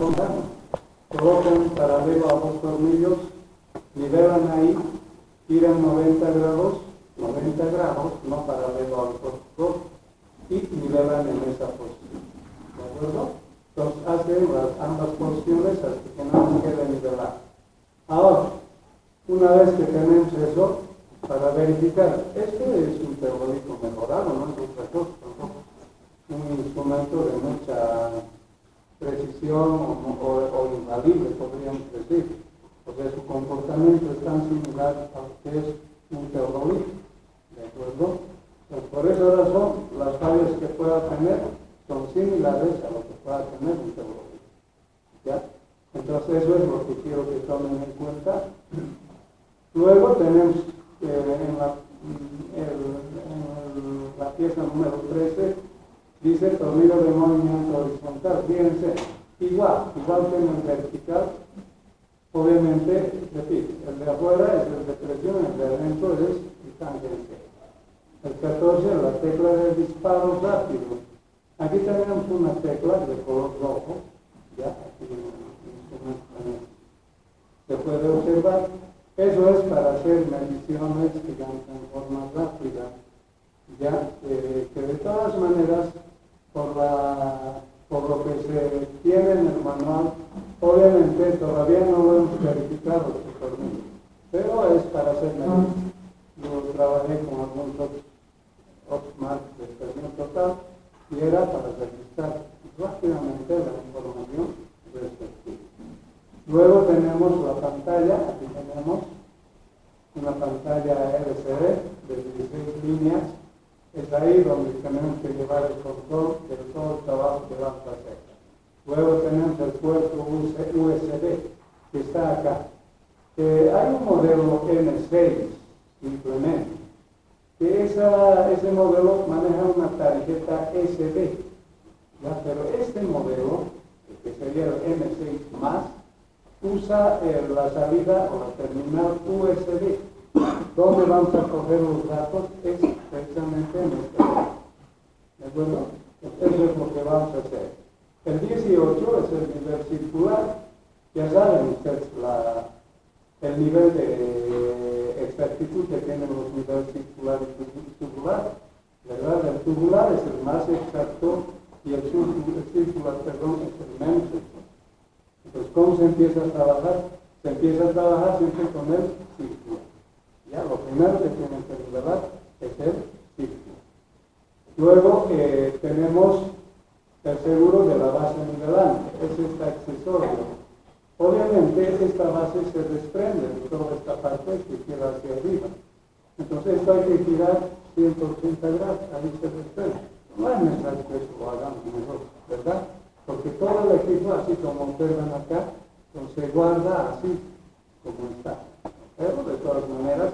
colocan paralelo a dos tornillos, nivelan ahí, giran 90 grados, no paralelo al cuerpo, y nivelan en esa posición. ¿De acuerdo? Entonces hacen ambas posiciones hasta que no quede nivelado. Ahora, una vez que tenemos eso, para verificar, este es un teórico mejorado, no es otra cosa, tampoco un instrumento de mucha precisión o infalible, podríamos decir. O sea, su comportamiento es tan similar a lo que es un teodolito, ¿de acuerdo? Pues por esa razón, las fallas que pueda tener son similares a lo que pueda tener un teodolito, ¿ya? Entonces eso es lo que quiero que tomen en cuenta. Luego tenemos en la pieza número 13, dice tornillo de movimiento horizontal. Fíjense, igual que en el vertical, obviamente, repito, el de afuera es el de presión, el de adentro es el tangencial. El 14, la tecla de disparo rápido. Aquí tenemos una tecla de color rojo, ya, aquí se puede observar. Eso es para hacer mediciones, digamos, en forma rápida, ya, que de todas maneras, por lo que se tiene en el manual, obviamente todavía no lo hemos verificado este tornillo, pero es para hacer mediciones. Yo trabajé con algunos otros marcos de expresión total y era para registrar rápidamente la información respectiva. Luego tenemos la pantalla, aquí tenemos una pantalla LCD de 16 líneas, es ahí donde tenemos que llevar el control de todo el trabajo que vamos a hacer. Luego tenemos el puerto USB que está acá. Hay un modelo M6 simplemente, que ese modelo maneja una tarjeta SD, ¿ya? Pero este modelo, que sería el M6 más, usa la salida o la terminal USB. ¿Dónde vamos a coger los datos? Es precisamente en este modelo. ¿De acuerdo? Eso es lo que vamos a hacer. El 18 es el nivel circular. Ya saben ustedes el nivel de exactitud que tienen los niveles circular y tubular. ¿Verdad? El tubular es el más exacto y el circular, perdón, es el menos exacto. Entonces, ¿cómo se empieza a trabajar? Se empieza a trabajar siempre con el circular. Ya, lo primero que tienen que nivelar es el circular. Luego tenemos el seguro de la base nivelante, es este accesorio. Obviamente esta base se desprende de toda esta parte que queda hacia arriba. Entonces esto hay que girar 180 grados, ahí se desprende. No es necesario que esto lo hagamos mejor, ¿verdad? Porque todo el equipo, así como observan acá, se guarda así como está. Pero de todas maneras,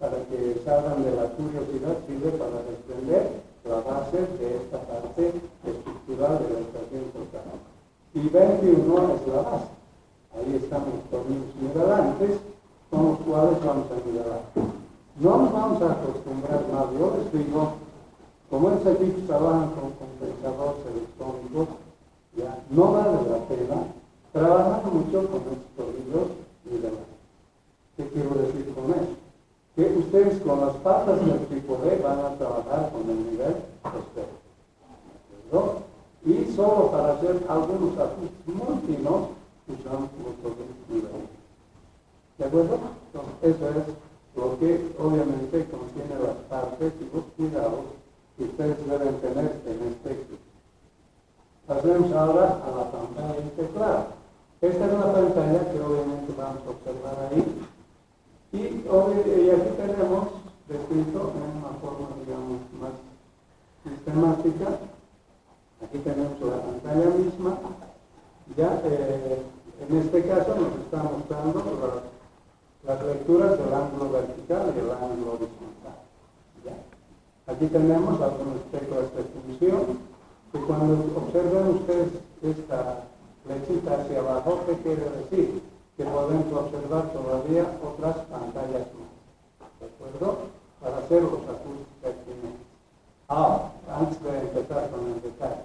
para que salgan de la curiosidad, sirve para desprender la base de esta parte estructural de la estación total. Y 21 es la base. Ahí están los tornillos nivelantes, con los cuales vamos a nivelar. No nos vamos a acostumbrar más. Yo les digo, como estos equipos trabajan con compensadores electrónicos, ya no vale la pena trabajar mucho con estos tornillos nivelantes. ¿Qué quiero decir con eso? Que ustedes con las patas del tipo D van a trabajar con el nivel posterior. ¿No? Y solo para hacer algunos ajustes muy finos usamos los tornillos nivelantes. ¿De acuerdo? Entonces, eso es lo que obviamente contiene las partes y los cuidados que ustedes deben tener en este equipo. Pasemos ahora a la pantalla de teclado. Esta es una pantalla que obviamente vamos a observar ahí. Y aquí tenemos descrito en una forma, digamos, más sistemática. Aquí tenemos la pantalla misma. Ya, en este caso nos está mostrando las lecturas del ángulo vertical y el ángulo horizontal. ¿Ya? Aquí tenemos algunas teclas de función, que cuando observen ustedes esta flechita hacia abajo, ¿qué quiere decir? Que podemos observar todavía otras pantallas más. ¿De acuerdo? Para hacer los ajustes pertinentes. Ahora, antes de empezar con el detalle,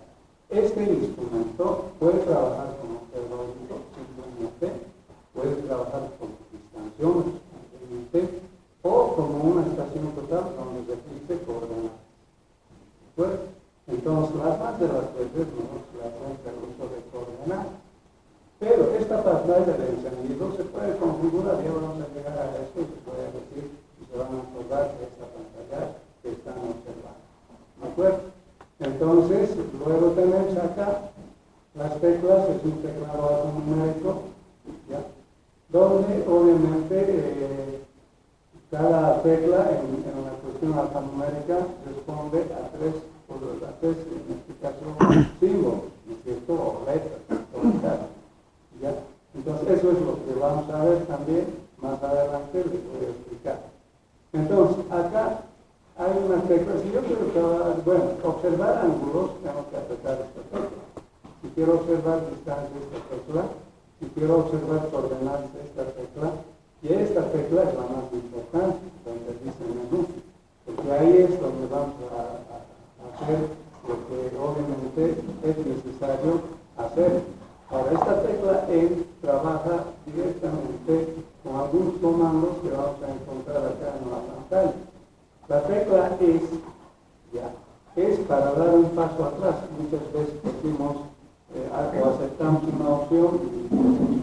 este instrumento puede trabajar como esta pantalla de encendido se puede configurar, ya vamos a llegar a esto, les voy a decir y se van a acordar de esta pantalla que están observando. ¿De acuerdo? Entonces, luego tenemos acá las teclas, es un teclado alfanumérico, ¿ya? Donde obviamente cada tecla en la cuestión alfanumérica responde a tres, en este caso, símbolos, ¿no es cierto? O letras, o caso, ¿ya? Entonces, eso es lo que vamos a ver también más adelante, les voy a explicar. Entonces, acá hay una tecla, si yo quiero observar ángulos, tengo que apretar esta tecla. Si quiero observar distancia, esta tecla. Si quiero observar coordenadas, esta tecla. Y esta tecla es la más importante, donde dice menú, porque ahí es donde vamos a hacer lo que obviamente es necesario hacer. Ahora, esta tecla E trabaja directamente con algunos comandos que vamos a encontrar acá en la pantalla. La tecla es para dar un paso atrás. Muchas veces decimos o aceptamos una opción y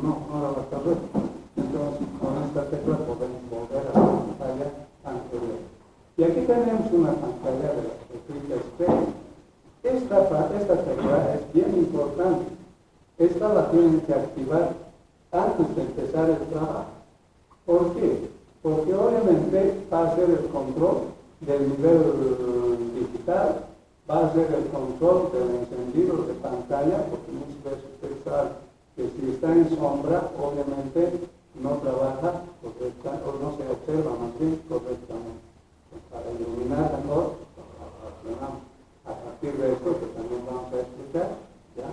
no era la correcta. Entonces, con esta tecla podemos volver a la pantalla anterior. Y aquí tenemos una pantalla de las teclitas P. Esta tecla es bien importante. Esta la tienen que activar antes de empezar el trabajo. ¿Por qué? Porque obviamente va a ser el control del nivel digital, va a ser el control del encendido de pantalla, porque muchas veces usted sabe que si está en sombra, obviamente no trabaja correctamente, o no se observa más bien correctamente. Pues para iluminar mejor, a partir de esto que también vamos a explicar, ¿ya?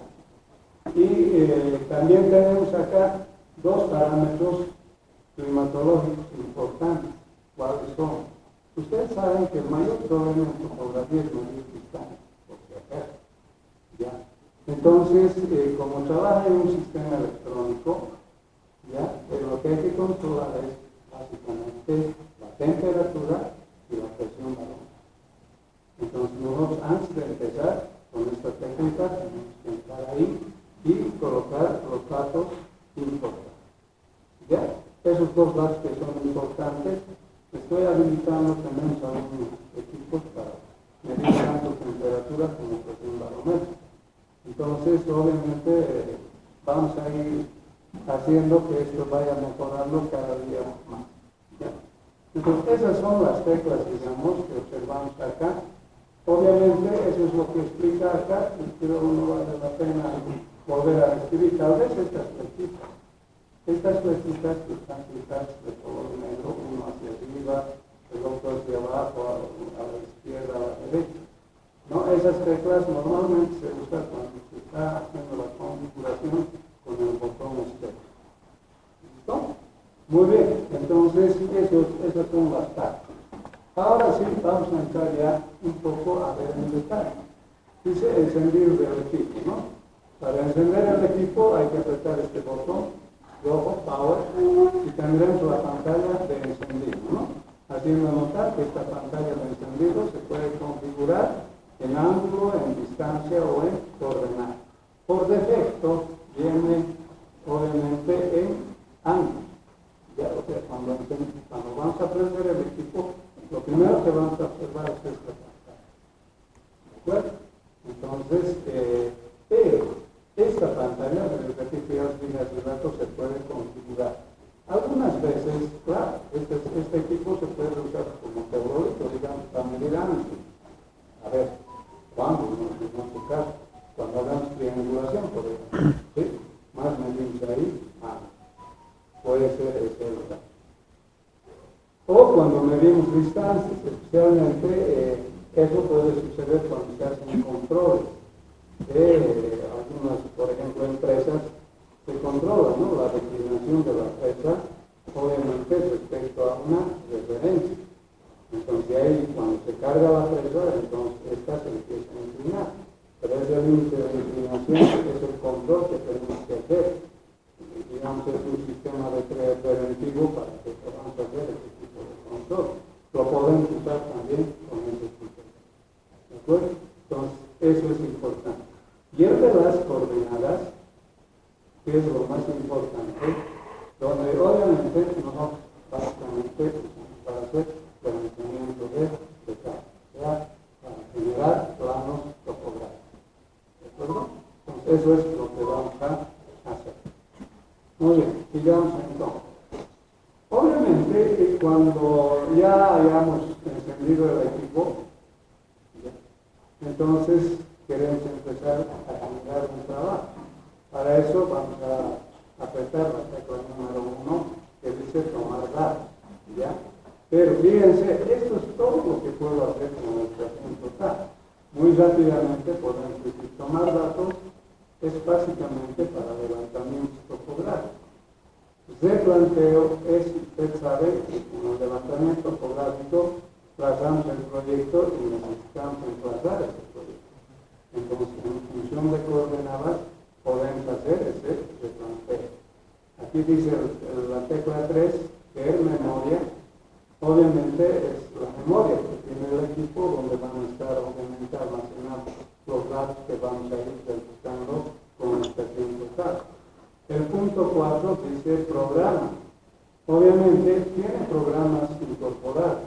Y también tenemos acá dos parámetros climatológicos importantes. ¿Cuáles son? Ustedes saben que el mayor problema en topografía es medir distancia, por si acaso, ¿ya? Entonces, como trabaja en un sistema electrónico, ¿ya? Lo que hay que controlar es básicamente la temperatura y la presión barométrica. Entonces, nosotros antes de empezar con esta técnica tenemos que entrar ahí y colocar los datos importantes. ¿Ya? Esos dos datos que son importantes, estoy habilitando, tenemos algunos equipos para medir tanto temperatura como presión barométrica. Entonces, obviamente, vamos a ir haciendo que esto vaya mejorando cada día más. ¿Ya? Entonces, esas son las teclas, digamos, que observamos acá. Obviamente, eso es lo que explica acá, pero no vale la pena volver a escribir. Tal vez estas flechitas que están pintadas de color negro, uno hacia arriba, el otro hacia abajo, a la izquierda, a la derecha. ¿No? Esas teclas normalmente se usan cuando se está haciendo la configuración con el botón step. ¿Listo? Muy bien, entonces esas son las partes. Ahora sí, vamos a entrar ya un poco a ver en detalle. Dice encendido del equipo, ¿no? Para encender el equipo hay que apretar este botón rojo, power, y tendremos la pantalla de encendido, ¿no? Haciendo notar que esta pantalla de encendido se puede configurar en ángulo, en distancia o en coordenada. Por defecto viene obviamente en ángulo. Ya, o sea, cuando vamos a prender el equipo, lo primero que vamos a observar es esta pantalla. ¿De acuerdo? Entonces, pero esta pantalla, repito, ya os dije hace rato, se puede configurar. Algunas veces, claro, este equipo se puede usar como teórico, digamos, para medir ángulo. A ver, ¿cuándo? En nuestro caso, cuando hagamos triangulación, por ejemplo, ¿sí? Más medimos ahí, puede ser ese lugar. O cuando medimos distancias, especialmente eso puede suceder cuando se hacen controles. Algunas, por ejemplo, empresas se controlan, ¿no? La declinación de la presa, obviamente respecto a una referencia. Entonces ahí cuando se carga la presa, entonces esta se empieza a inclinar. Pero ese límite de inclinación es el control que tenemos que hacer. Digamos, es un sistema de preventivo para que podamos hacer este tipo de control. Lo podemos usar también con ese tipo. ¿De acuerdo? Entonces, eso es importante. Y el de las coordenadas, que es lo más importante, donde obviamente nosotros básicamente usamos para hacer levantamiento de carga, ¿ya? Para generar planos topográficos. ¿De acuerdo? Entonces eso es lo que vamos a hacer. Muy bien, sigamos entonces. Obviamente cuando ya hayamos encendido el equipo, ¿ya? Entonces queremos empezar a generar un trabajo. Para eso vamos a apretar la tecla número 1 que dice tomar datos, ¿ya? Pero fíjense, esto es todo lo que puedo hacer con la estación total. Muy rápidamente podemos decir, tomar datos es básicamente para levantamientos topográficos. De planteo es, usted sabe, que con el levantamiento topográfico trazamos el proyecto y necesitamos emplazar ese proyecto. Entonces, en función de coordenadas, podemos hacer ese replanteo. Aquí dice la tecla 3, que es memoria. Obviamente es la memoria que tiene el equipo, donde van a estar obviamente almacenados los datos que vamos a ir registrando con la estación total. El punto 4 dice programa. Obviamente tiene programas incorporados,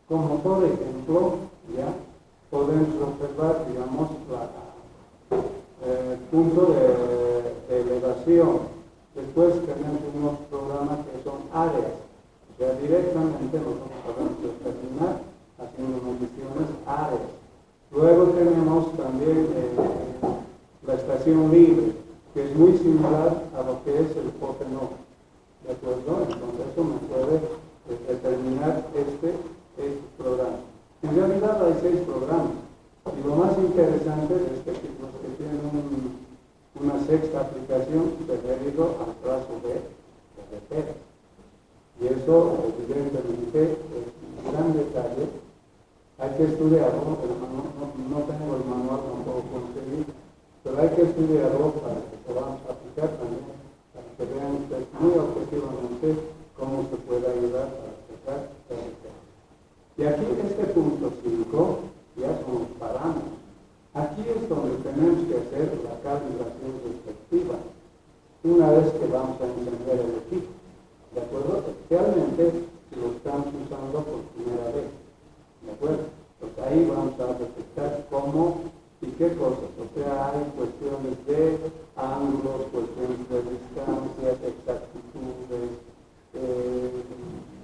como por ejemplo, ya podemos observar, digamos, el punto de elevación. Después tenemos unos programas que son áreas, o sea, directamente nosotros podemos determinar haciendo mediciones áreas. Luego tenemos también la estación libre, que es muy similar a lo que es el Poteno, ¿de acuerdo? Entonces eso me puede determinar este programa. En realidad hay 6 programas, y lo más interesante es que los que tienen una sexta aplicación referido al trazo de carreteras. Y eso evidentemente es un gran detalle. Hay que estudiarlo, pero no tengo el manual, no puedo conseguir. Pero hay que estudiarlo para que podamos aplicar también, para que vean ustedes muy objetivamente cómo se puede ayudar a sacar carreteras. Y aquí este punto 5 ya son los parámetros. Aquí es donde tenemos que hacer la calibración respectiva, una vez que vamos a encender el equipo. ¿De acuerdo? Especialmente si lo estamos usando por primera vez. ¿De acuerdo? Pues ahí vamos a detectar cómo y qué cosas. O sea, hay cuestiones de ángulos, cuestiones de distancias, exactitudes,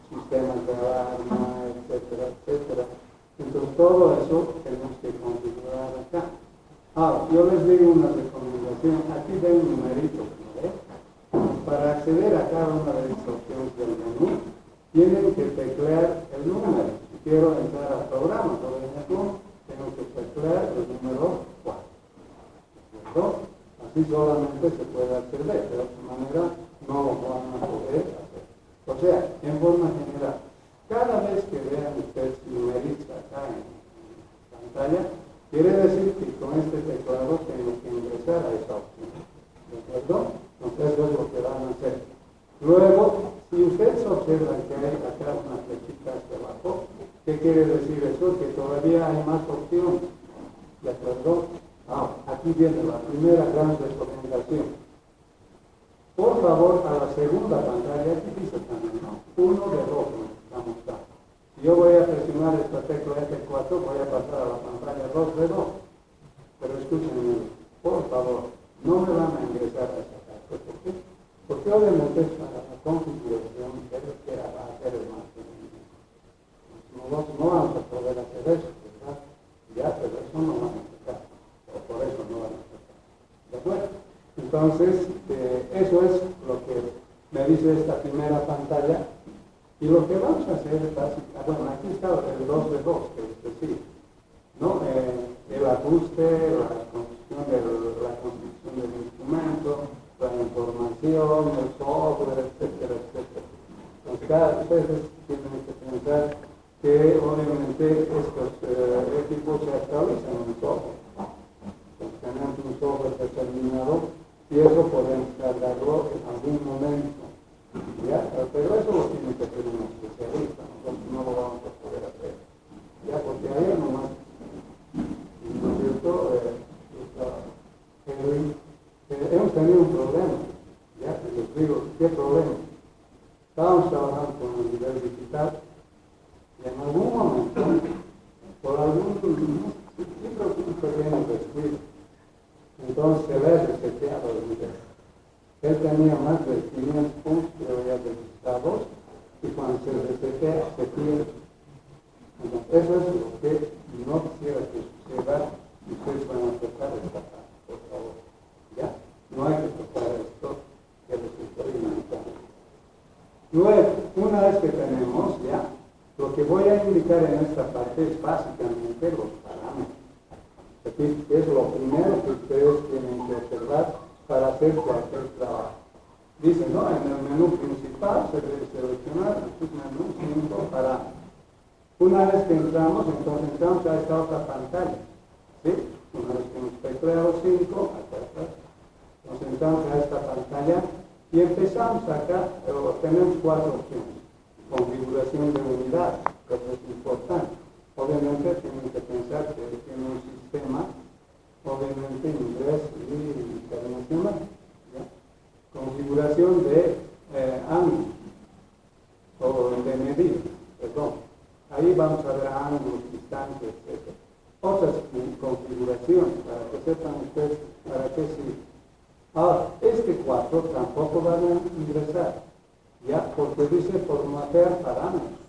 sistemas de alarma, etcétera, etcétera. Entonces todo eso tenemos que configurar acá. Ahora, yo les digo una recomendación. Aquí ven un numerito, ¿no? Para acceder a cada una de estas opciones del menú, tienen que teclear el número. Si quiero entrar al programa, por ejemplo, tengo que teclear el número 4. ¿De acuerdo? Así solamente se puede acceder, de otra manera no lo van a poder hacer. O sea, en forma general, cada vez que vean ustedes numeritos acá en la pantalla, quiere decir que con este teclado tengo que ingresar a esa opción. ¿De acuerdo? Entonces eso es lo que van a hacer. Luego, si ustedes observan que hay acá una flechita hacia abajo, ¿qué quiere decir eso? Que todavía hay más opciones. ¿De acuerdo? Aquí viene la primera gran recomendación. Por favor, a la segunda pantalla, aquí dice también, ¿no? 1 de 2, vamos a. Si yo voy a presionar esta tecla F4, voy a pasar a la pantalla 2 de 2. Pero escúchenme, por favor, no me van a ingresar a esa parte. ¿Por qué? Porque obviamente para la configuración que va a hacer el más. No vamos a poder hacer eso, ¿verdad? Ya, pero eso no van a tocar. O por eso no van a tocar. ¿De acuerdo? Entonces, eso es lo que me dice esta primera pantalla. Y lo que vamos a hacer es básicamente, bueno, aquí está el 2 de 2, que es decir, ¿no? El ajuste, la construcción del instrumento, la información, el software, etcétera, etcétera. Entonces, cada ustedes tienen que pensar que obviamente estos equipos se actualizan en el software. Entonces, tenemos un software determinado y eso podemos cargarlo en algún momento. ¿Ya? Pero eso lo tiene que hacer un especialista, nosotros no lo vamos a poder hacer. ¿Ya? Porque ahí nomás, ¿no es cierto? Hemos tenido un problema. digo, ¿qué problema? Estábamos trabajando con el nivel digital y en algún momento, por algún pequeño descuido, entonces se ve reseteado el nivel. Él tenía más de 500 puntos, creo ya registrados, y cuando se resetea, se pierde. Entonces, eso es lo que no quisiera que suceda, y ustedes van a tocar esta parte, por favor. ¿Ya? No hay que tocar esto que les estoy indicando. Luego, una vez que tenemos ya, lo que voy a indicar en esta parte es básicamente los parámetros. Es decir, es lo primero que ustedes tienen que observar para hacer cualquier trabajo. Dice, ¿no? En el menú principal se debe seleccionar el submenú 5 parámetros. Una vez que entramos, entonces entramos a esta otra pantalla. ¿Sí? Una vez que hemos tecleado 5, acá atrás, nos entramos a esta pantalla y empezamos acá, tenemos 4 opciones. Configuración de unidad, que es importante. Obviamente tienen que pensar que tiene un sistema, obviamente inglés y internacional. ¿Ya? Configuración de ángulos, o de medida, perdón. Ahí vamos a ver ángulos, distancias, etc. Otras configuraciones, para que sepan ustedes para qué sirve. Ahora, este 4 tampoco van a ingresar, ya, porque dice formatear parámetros.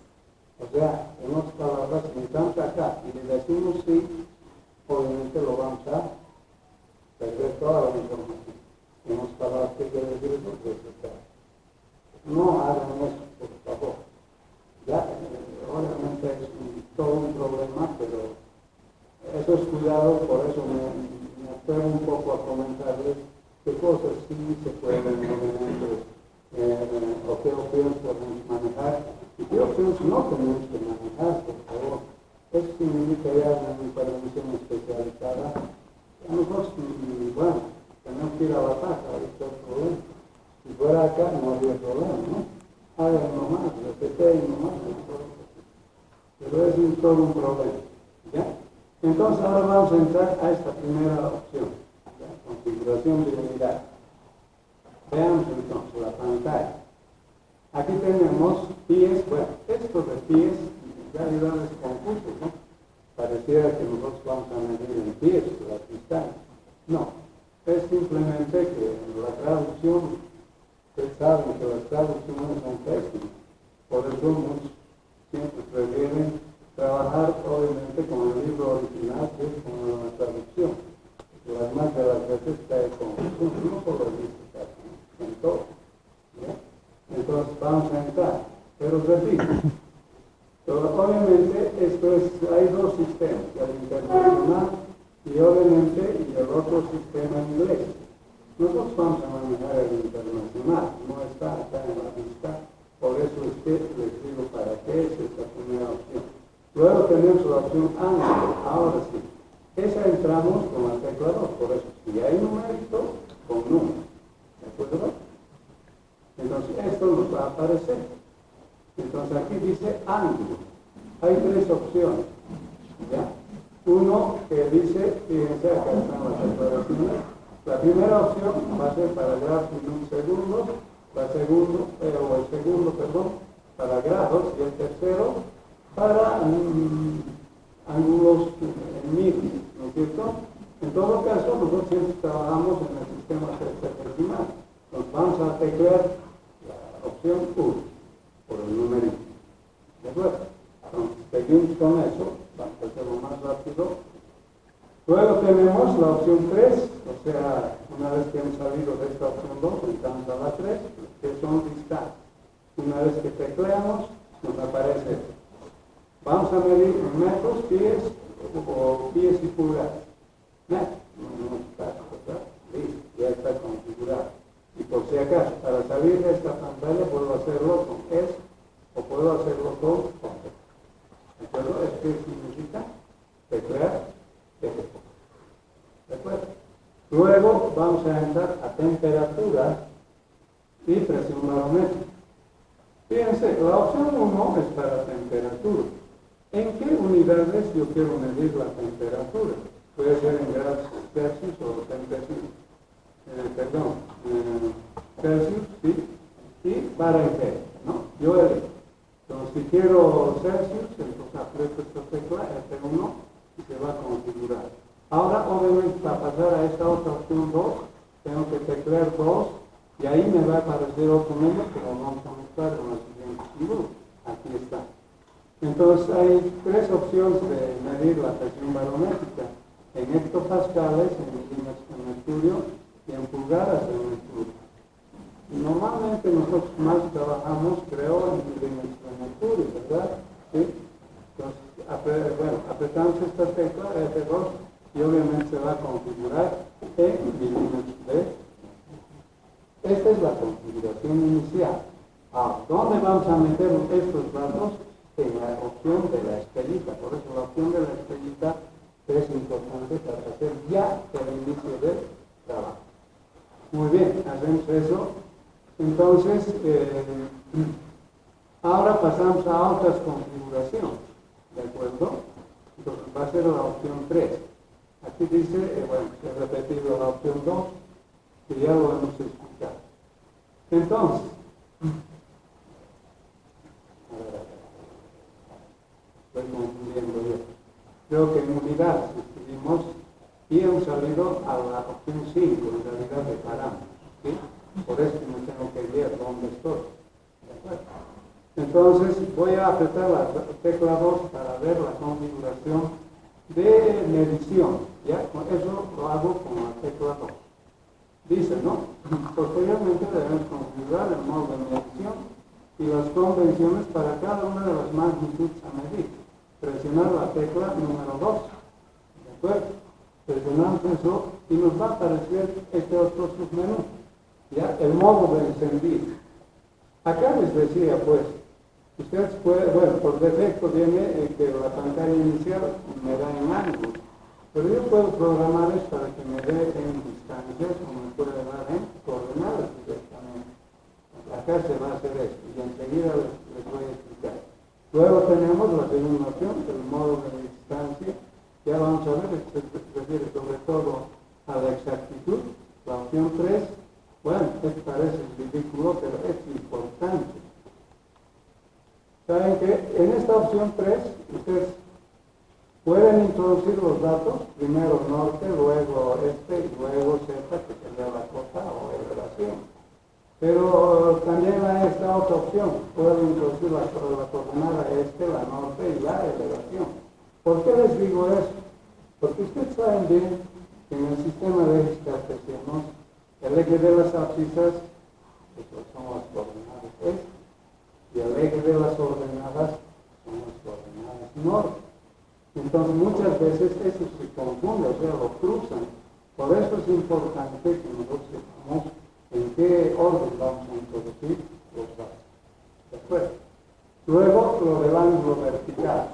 O sea, en otras palabras, si entramos acá y le decimos sí, obviamente lo vamos a perder toda la información. En otras palabras, ¿qué quiere decir eso? Resetear. No hagan eso, por favor. Ya, obviamente es todo un problema, pero eso es cuidado, por eso me atrevo un poco a comentarles qué cosas sí se pueden, obviamente, o qué opciones podemos manejar, y qué opciones no tenemos que manejar, por favor. Eso significa ya una intervención especializada. A nosotros, bueno, tenemos que ir a la taja, ahí está el problema. Si fuera acá, no habría problema, ¿no? Hagan nomás, reseteen nomás, pero es todo un problema, ¿ya? Entonces ahora vamos a entrar a esta primera opción, ¿ya? Configuración de unidad. Veamos entonces la pantalla. Aquí tenemos pies, bueno, esto de pies en realidad es confuso, ¿no? Pareciera que nosotros vamos a medir en pies las distancias. No, es simplemente que la traducción, ustedes saben que las traducciones son pésimas, por eso muchos siempre prefieren trabajar obviamente con el libro original que es con la traducción. Las más de las veces cae confusión, no solo en este caso, ¿no? En todo. ¿Ya? Entonces vamos a entrar, pero repito, obviamente esto es, hay dos sistemas, el internacional y obviamente el otro sistema inglés. Nosotros vamos a manejar el internacional, no está acá en la lista, por eso es que les digo para qué es esta primera opción. Luego tenemos la opción ángulo, ahora sí. Esa entramos con la tecla 2, por eso si hay numerito, con número. ¿De acuerdo? Entonces esto nos va a aparecer. Entonces aquí dice ángulo. Hay 3 opciones. ¿Ya? Uno que dice, fíjense acá están las declaraciones. La primera opción va a ser para grados en 1 segundo, el segundo, para grados, y el tercero para ángulos en mil, ¿no es cierto? En todo caso, nosotros siempre trabajamos en el sistema hexadecimal. Nos vamos a teclear la opción 1 por el numerito. ¿De acuerdo? Entonces, seguimos con eso, vamos a hacerlo más rápido. Luego tenemos la opción 3, o sea, una vez que hemos salido de esta opción 2, entramos a la 3, que son distancias. Una vez que tecleamos, nos aparece esto. Vamos a medir en metros, pies o pies y pulgadas. Metros, no está, ¿verdad? Listo, ya está configurado. Y por si acaso, para salir de esta pantalla, puedo hacerlo con S o puedo hacerlo con Enter. ¿De acuerdo? ¿Esto qué significa? Teclear. ¿De acuerdo? Luego vamos a entrar a temperatura y presión barométrica. Fíjense, la opción 1 es para temperatura. ¿En qué unidades yo quiero medir la temperatura? Puede ser en grados Celsius o Celsius, ¿sí? Y Fahrenheit, ¿no? Yo elijo. Entonces, si quiero Celsius, entonces aprieto esta tecla, F1, y se va a configurar. Ahora, obviamente, para pasar a esta otra opción 2, tengo que teclear 2, y ahí me va a aparecer otro número que lo vamos a mostrar en la siguiente figura. Aquí está. Entonces, hay tres opciones de medir la presión barométrica: en hectopascales, en milímetros de mercurio, y en pulgadas de mercurio. Normalmente nosotros más trabajamos, creo, en milímetros de mercurio, ¿verdad? ¿Sí? Entonces, apretamos esta tecla F2 y obviamente se va a configurar en milímetros de mercurio. Esta es la configuración inicial. Ahora, ¿dónde vamos a meter estos datos? En la opción de la estrellita. Por eso la opción de la estrellita es importante para hacer ya el inicio del trabajo. Muy bien, hacemos eso. Entonces, ahora pasamos a otras configuraciones, ¿de acuerdo? Entonces va a ser la opción 3. Aquí dice, se ha repetido la opción 2, que ya lo hemos explicado. Entonces, estoy confundiendo yo. Creo que en unidades escribimos y hemos salido a la opción 5, en realidad de parámetros, ¿sí? Por eso me tengo que ver dónde estoy. ¿De acuerdo? Entonces voy a apretar la tecla 2 para ver la configuración de medición. ¿Ya? Eso lo hago con la tecla 2. Dice, ¿no? Posteriormente debemos configurar el modo de medición y las convenciones para cada una de las magnitudes a medir. Presionar la tecla número 2. ¿De acuerdo? Presionamos eso y nos va a aparecer este otro submenú. ¿Ya? El modo de encendido. Acá les decía, pues, ustedes pueden, por defecto viene que la pantalla inicial me da en ángulo, pero yo puedo programar esto para que me dé en distancias o me puede dar en coordenadas directamente. Acá se va a hacer esto y enseguida les voy a explicar. Luego tenemos la segunda opción, el modo de distancia. Ya vamos a ver, se refiere sobre todo a la exactitud. La opción 3. Bueno, esto parece ridículo, pero es importante. Saben que en esta opción 3, ustedes pueden introducir los datos, primero norte, luego este y luego z, que sería la cota o elevación. Pero también hay esta otra opción, pueden introducir la coordenada este, la norte y la elevación. ¿Por qué les digo eso? Porque ustedes saben bien que en el sistema de ejes cartesianos, el eje de las abscisas, eso son las coordenadas este, y el eje de las ordenadas son las coordenadas norte. Entonces muchas veces eso se confunde, o sea, lo cruzan. Por eso es importante que nosotros sepamos en qué orden vamos a introducir los datos. ¿De acuerdo? Luego, lo del ángulo vertical.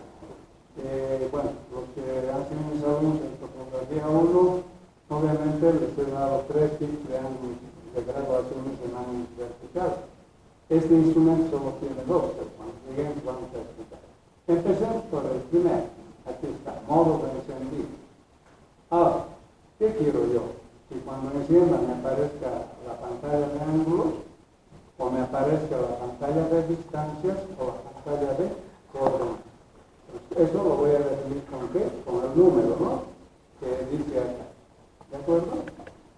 Los que hacen mis alumnos en topografía 1, obviamente les he dado 3 tipos de ángulos de graduaciones en ángulos verticales. Este instrumento solo tiene 2, pero cuando lleguemos vamos a explicar. Empecemos por el primero. Aquí está, modo de encendido. Ahora, ¿qué quiero yo? Que cuando encienda me aparezca la pantalla de ángulos, o me aparezca la pantalla de distancias, o la pantalla de coordenadas. Eso lo voy a definir con qué? Con el número, ¿no? Que dice acá. ¿De acuerdo?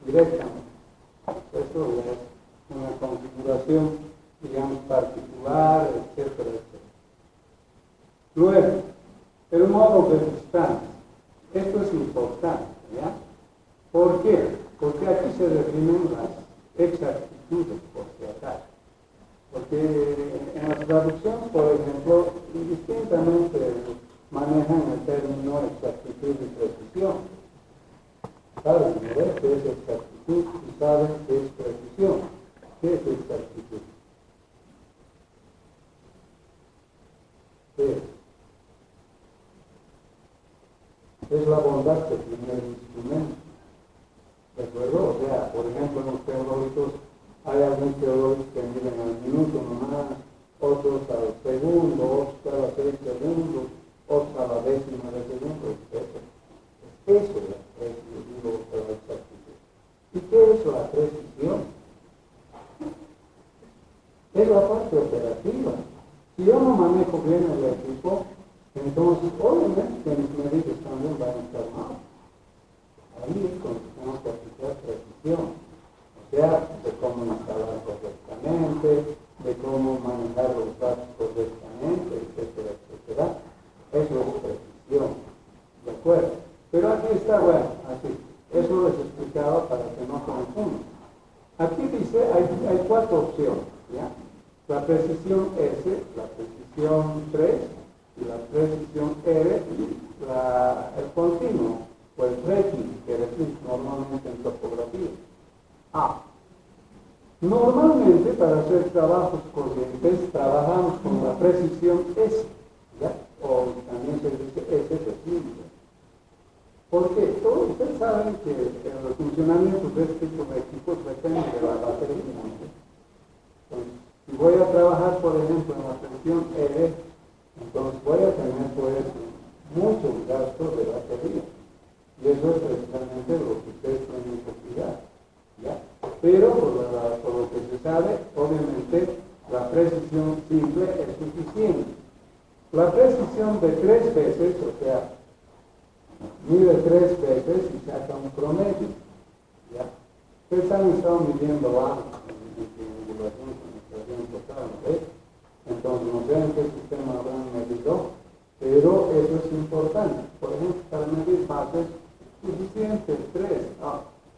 Directamente. Eso es una configuración, digamos, particular, etcétera, etcétera. Luego, el modo de distancia. Esto es importante, ¿ya? ¿Por qué? Porque aquí se definen las exactitudes, por si acaso. Porque en las traducciones, por ejemplo, indistintamente manejan el término exactitud y precisión. Saben, ¿no? ¿Qué es exactitud? Y saben qué es precisión. ¿Qué es exactitud? ¿Qué es? Es la bondad que tiene el instrumento. ¿De acuerdo? O sea, por ejemplo, en los teológicos hay algunos teólogos que miden al minuto nomás, otros al segundo, otros cada 6 segundos, otros a la décima de segundo, etc. Eso es lo que digo de la exactitud. ¿Y qué es la precisión? es la parte operativa. Si yo no manejo bien el equipo, entonces obviamente mis medidas también van a estar mal. Ahí es cuando tenemos que aplicar precisión, o sea, de cómo instalar correctamente, de cómo manejar los datos correctamente, etcétera, etcétera. Eso es precisión, ¿de acuerdo? Pero aquí está, bueno, así. Eso les explicaba para que no confundan. Aquí dice, hay 4 opciones, ¿ya? La precisión S, la precisión 3, y la precisión R, y el continuo, o el tracking, que decimos normalmente en topografía. Normalmente, para hacer trabajos corrientes, trabajamos con la precisión S, ¿ya? O también se dice S de simple. Porque todos ustedes saben que el funcionamiento de este tipo de equipos depende de la batería. Entonces, si voy a trabajar, por ejemplo, en la presión E, entonces voy a tener pues muchos gastos de batería. Y eso es precisamente lo que ustedes tienen que cuidar, ¿ya? Pero por lo que se sabe, obviamente la precisión simple es suficiente. La precisión de 3 veces, o sea, mide 3 veces y saca un promedio, ¿ya? Ustedes han estado midiendo algo en triangulación con nuestra bien total, ¿ves? Entonces, no sé en qué sistema habrán medido, pero eso es importante. Por ejemplo, para medir bases, suficiente 3.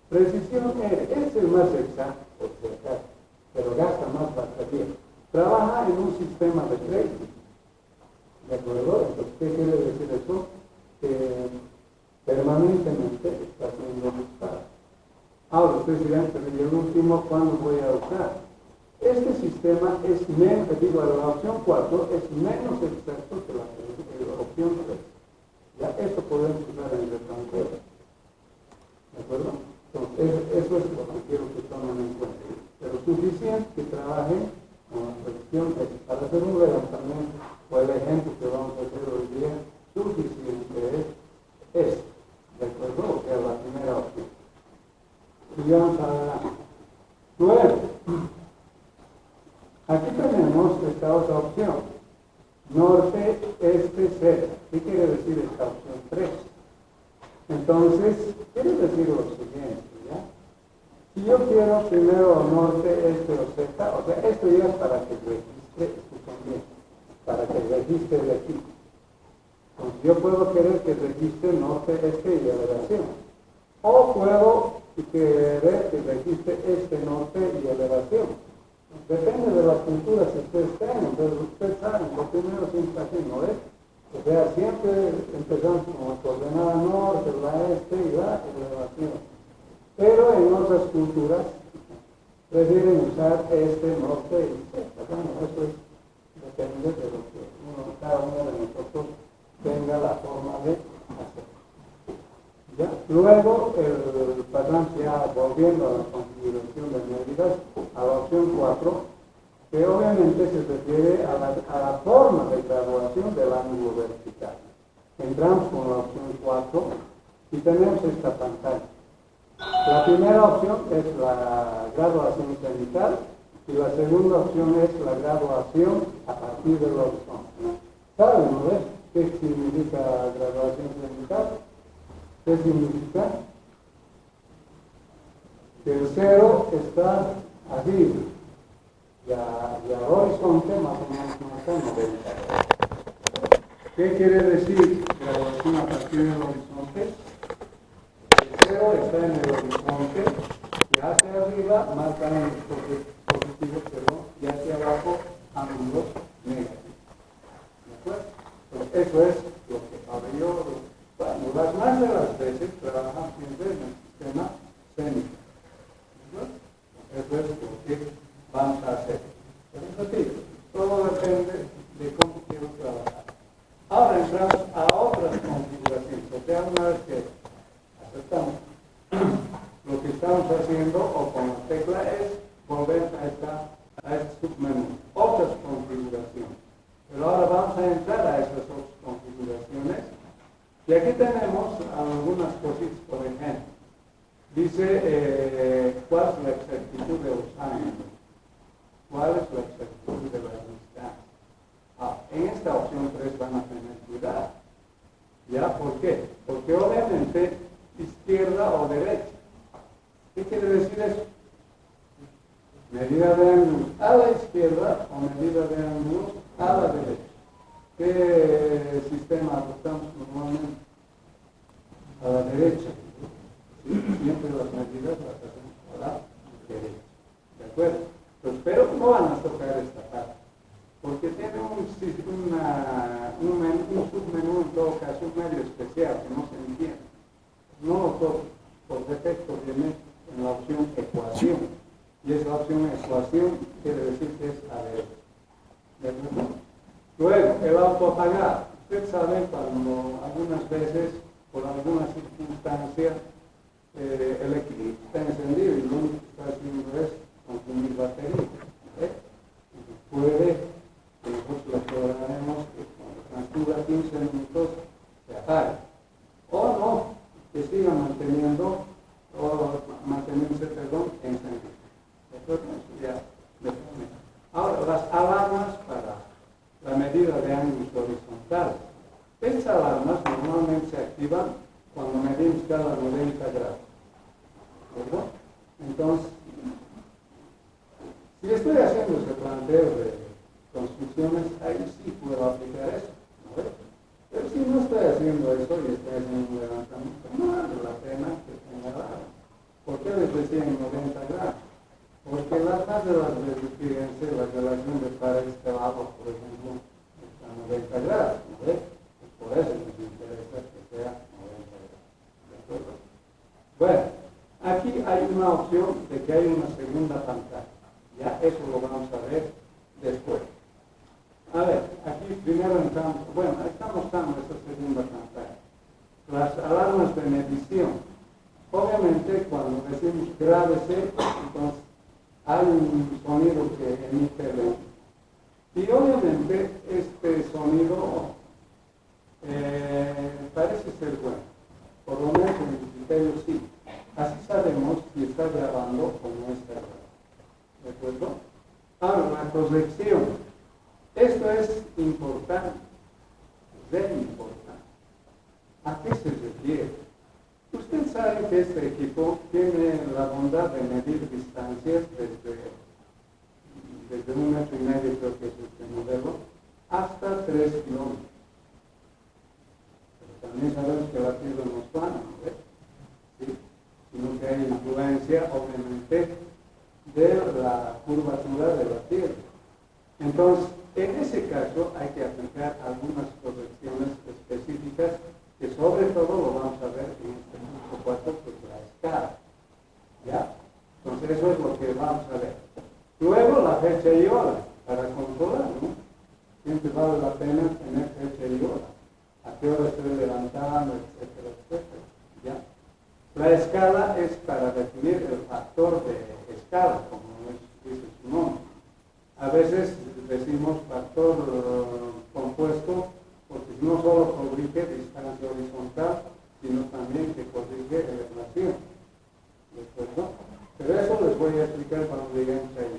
Precisión es el más exacto, por si acaso, pero gasta más batería. Trabaja en un sistema de trading, ¿de acuerdo? Entonces, ¿qué quiere decir eso? Que permanentemente está siendo buscado. Ahora, ustedes dirán, pero ¿y el último cuándo voy a usar? Este sistema es menos, la opción 4 es menos exacto que la opción 3. Ya esto podemos usar en el extranjero. ¿De acuerdo? Entonces, eso es lo que quiero que tomen en cuenta. Pero suficiente que trabajen con la precisión para hacer un levantamiento o el ejemplo que vamos a hacer hoy día, suficiente es, ¿de acuerdo? Que es la primera opción. Y vamos adelante. Luego, aquí tenemos esta otra opción. Norte, este, Z. ¿Qué quiere decir esta opción 3? Entonces, quiere decir lo siguiente, ¿ya? Si yo quiero primero norte, este o Z, o sea, esto ya es para que registre, escuchen bien, para que registre el equipo. Entonces, yo puedo querer que registre norte, este y elevación. O puedo querer que registre este, norte y elevación. Depende de las culturas que ustedes tengan, pero ustedes saben, lo primero siempre así, ¿no es? O sea, siempre empezamos con la coordenada norte, la este y la elevación. Pero en otras culturas prefieren usar este, norte y Z. Bueno, eso depende de lo que cada uno de nosotros tenga la forma de hacer. ¿Ya? Luego, el patrón ya volviendo a la configuración de medidas, a la opción 4, que obviamente se refiere a la forma de graduación del ángulo vertical. Entramos con la opción 4 y tenemos esta pantalla. La primera opción es la graduación cenital y la segunda opción es la graduación a partir del horizonte. ¿Saben, no es? ¿Qué significa graduación cenital? ¿Qué significa? Que el cero está arriba y al horizonte más o menos no está 90. ¿Qué quiere decir graduación a partir del horizonte? El cero está en el horizonte y hacia arriba marcan los positivos, y hacia abajo ángulos negativos. ¿De acuerdo? Entonces, eso es lo que ahora yo... Bueno, las más de las veces trabajan siempre en el sistema cénico. Eso es lo que vamos a hacer. Pero repito, todo depende de cómo quiero trabajar. Ahora entramos a otras configuraciones. O sea, una vez que aceptamos lo que estamos haciendo o con la tecla es volver a este submenú. Otras configuraciones. Pero ahora vamos a entrar a esas otras configuraciones. Y aquí tenemos algunas cositas, por ejemplo. Dice, ¿cuál es la exactitud de los ángulos? ¿Cuál es la exactitud de ángulos a la izquierda o medida de ángulos a la derecha. ¿Qué sistema adoptamos normalmente? A la derecha. ¿Sí? Siempre las medidas las hacemos a la derecha. ¿De acuerdo? Pues, pero no van a tocar esta parte, porque tiene un submenú, en todo caso, un medio especial que no se entiende. No lo toco, por defecto viene en la opción ecuación, y esa opción ecuación quiere decir que es a derecha. ¿De acuerdo? Luego, el autoapagar. Usted sabe cuando algunas veces, por alguna circunstancia, el equipo está encendido y lo único que está haciendo es consumir batería. Puede que nosotros lo programemos que cuando transcurra 15 minutos se apague. O no, que siga manteniéndose, encendido. ¿De acuerdo? Eso ya depende. Ahora, las alarmas para la medida de ángulos horizontales. Estas alarmas normalmente se activan cuando medimos cada 90 grados. ¿De acuerdo? Entonces, si estoy haciendo ese planteo de construcciones, ahí sí puedo aplicar eso, ¿no ves? Pero si no estoy haciendo eso y estoy haciendo un levantamiento, no vale la pena que tenga alarma. ¿Por qué les decía en 90 grados? Porque las más de las veces, fíjense, la relación de pares de abajo, por ejemplo, está a 90 grados, ¿no ves? Pues por eso nos interesa que sea 90 grados. ¿De acuerdo? Bueno, aquí hay una opción de que hay una segunda pantalla. Ya eso lo vamos a ver después. A ver, aquí primero estamos mostrando esta segunda pantalla. Las alarmas de medición. Obviamente cuando decimos grábese, entonces hay un sonido que emite el eco. Y obviamente este sonido parece ser bueno. Por lo menos en el criterio sí. Así sabemos si está grabando o no está grabando. ¿De acuerdo? Ahora, la corrección. Esto es importante, es muy importante. ¿A qué se refiere? Usted sabe que este equipo tiene la bondad de medir distancias desde 1,5 metros, creo que es este modelo, hasta 3 kilómetros. Pero también sabemos que la Tierra no es plana, ¿no ves? ¿Sí? Sino que hay influencia, obviamente, de la curvatura de la Tierra. Entonces, en ese caso hay que aplicar algunas correcciones específicas que sobre todo lo vamos a ver en este punto 4, que es la escala. ¿Ya? Entonces eso es lo que vamos a ver. Luego la fecha y hora, para controlar, ¿no? Siempre vale la pena tener fecha y hora. A qué hora estoy levantando, etcétera, etcétera. ¿Ya? La escala es para definir el factor de escala, como dice su nombre. A veces decimos factor compuesto porque no solo corrige distancia horizontal, sino también que corrige elevación. ¿De acuerdo? Pero eso les voy a explicar cuando lleguemos ahí.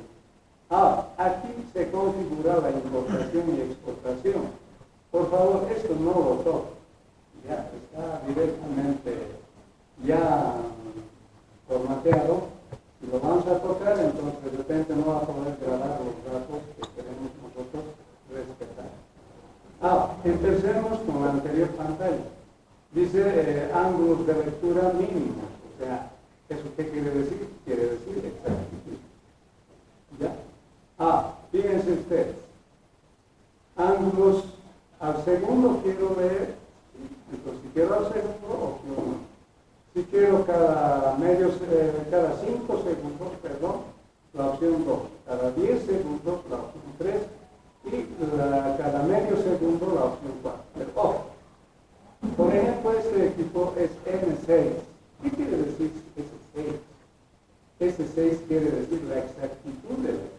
Aquí se configura la importación y exportación. Por favor, esto no lo toque. Ya está directamente ya formateado. Si lo vamos a tocar, entonces de repente no va a poder grabar los datos que queremos nosotros respetar. Empecemos con la anterior pantalla. Dice ángulos de lectura mínimos. O sea, ¿eso qué quiere decir? Quiere decir exactitud. ¿Ya? Fíjense ustedes. Ángulos al segundo quiero ver. Entonces, si quiero al segundo, opción 1. Si quiero cada 5 segundos, la opción 2. Cada 10 segundos, la opción 3. Y cada medio segundo, la opción 4. Pero, ojo. Por ejemplo, este equipo es M6. ¿Qué quiere decir S6? S6 quiere decir la exactitud del equipo.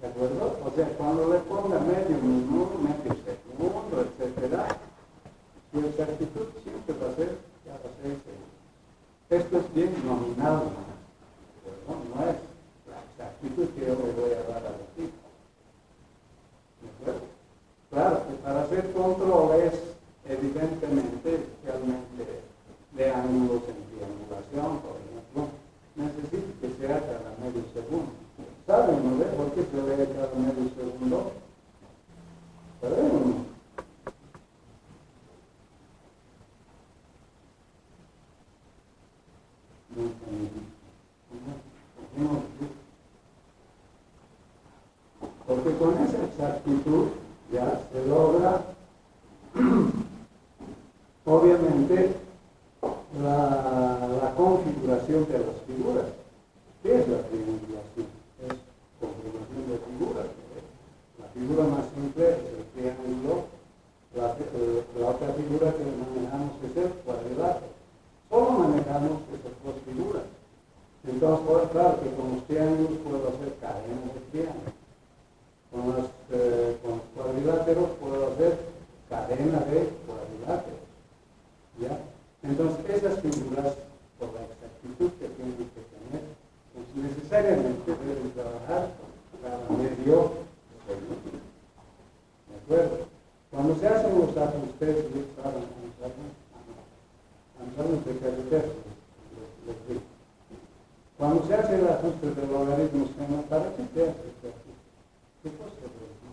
¿De acuerdo? O sea, cuando le ponga medio minuto, medio segundo, etcétera, su exactitud siempre va a ser cada 6 segundos. Esto es bien nominal, no es la exactitud que yo le voy a dar al equipo. ¿De acuerdo? Claro que para hacer controles, evidentemente, especialmente de ángulos en triangulación, por ejemplo, necesito que sea cada medio medio segundo. ¿Saben, no? ¿Por qué se lee cada medio segundo? ¿Sabemos? Porque con esa exactitud ya se logra, obviamente, la configuración de las figuras. ¿Qué es la triangulación? Es configuración de figuras. La figura más simple es el triángulo, la otra figura que manejamos es el cuadrilátero. Solo manejamos esas dos figuras. Entonces, pues, claro que con los triángulos puedo hacer cadenas de triángulos. Con los cuadriláteros puedo hacer cadena de cuadriláteros. ¿Ya? Entonces, esas figuras, por la exactitud que tienen que tener, pues necesariamente deben trabajar cada medio segundo. ¿De acuerdo? Cuando se hacen los ajustes, de carretera, les digo. Cuando se hace el ajuste de logaritmos, ¿para qué se hace este ajuste? ¿Qué cosa es eso?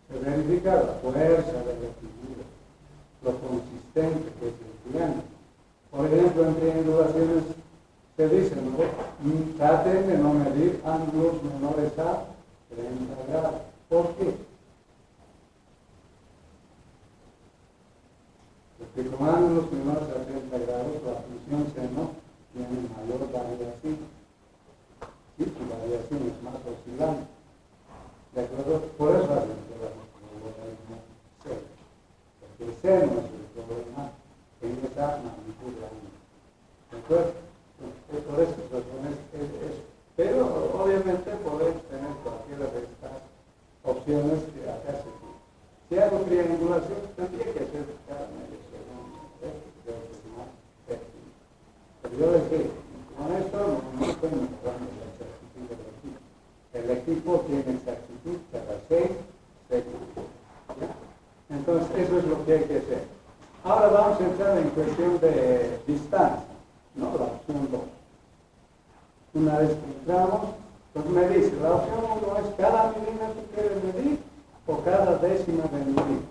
Se verifica la fuerza de la figura, lo consistente que es el triángulo. Por ejemplo, en triangulaciones se dice, ¿no? Traten de no medir ángulos menores a 30 grados. ¿Por qué? Porque con ángulos menores a 30 grados la función seno tiene mayor variación. Y su variación es más oscilante. ¿De acuerdo? Por eso hacen el logaritmo seno. Porque el seno es el problema en esa magnitud de ángulos. ¿De acuerdo? Por eso, pero obviamente podemos tener cualquiera de estas opciones que acá se tienen. Si hago triangulación, tendría que hacer cada medio segundo, creo que es más técnico. Pero yo les digo, con esto no estoy mejorando la exactitud del equipo. El equipo tiene exactitud cada 6 segundos. ¿Ya? Entonces, eso es lo que hay que hacer. Ahora vamos a entrar en cuestión de distancia. No, la opción 2. Una vez que entramos, pues me dice, la opción 1 es cada milímetro que quieres medir o cada décima de milímetro.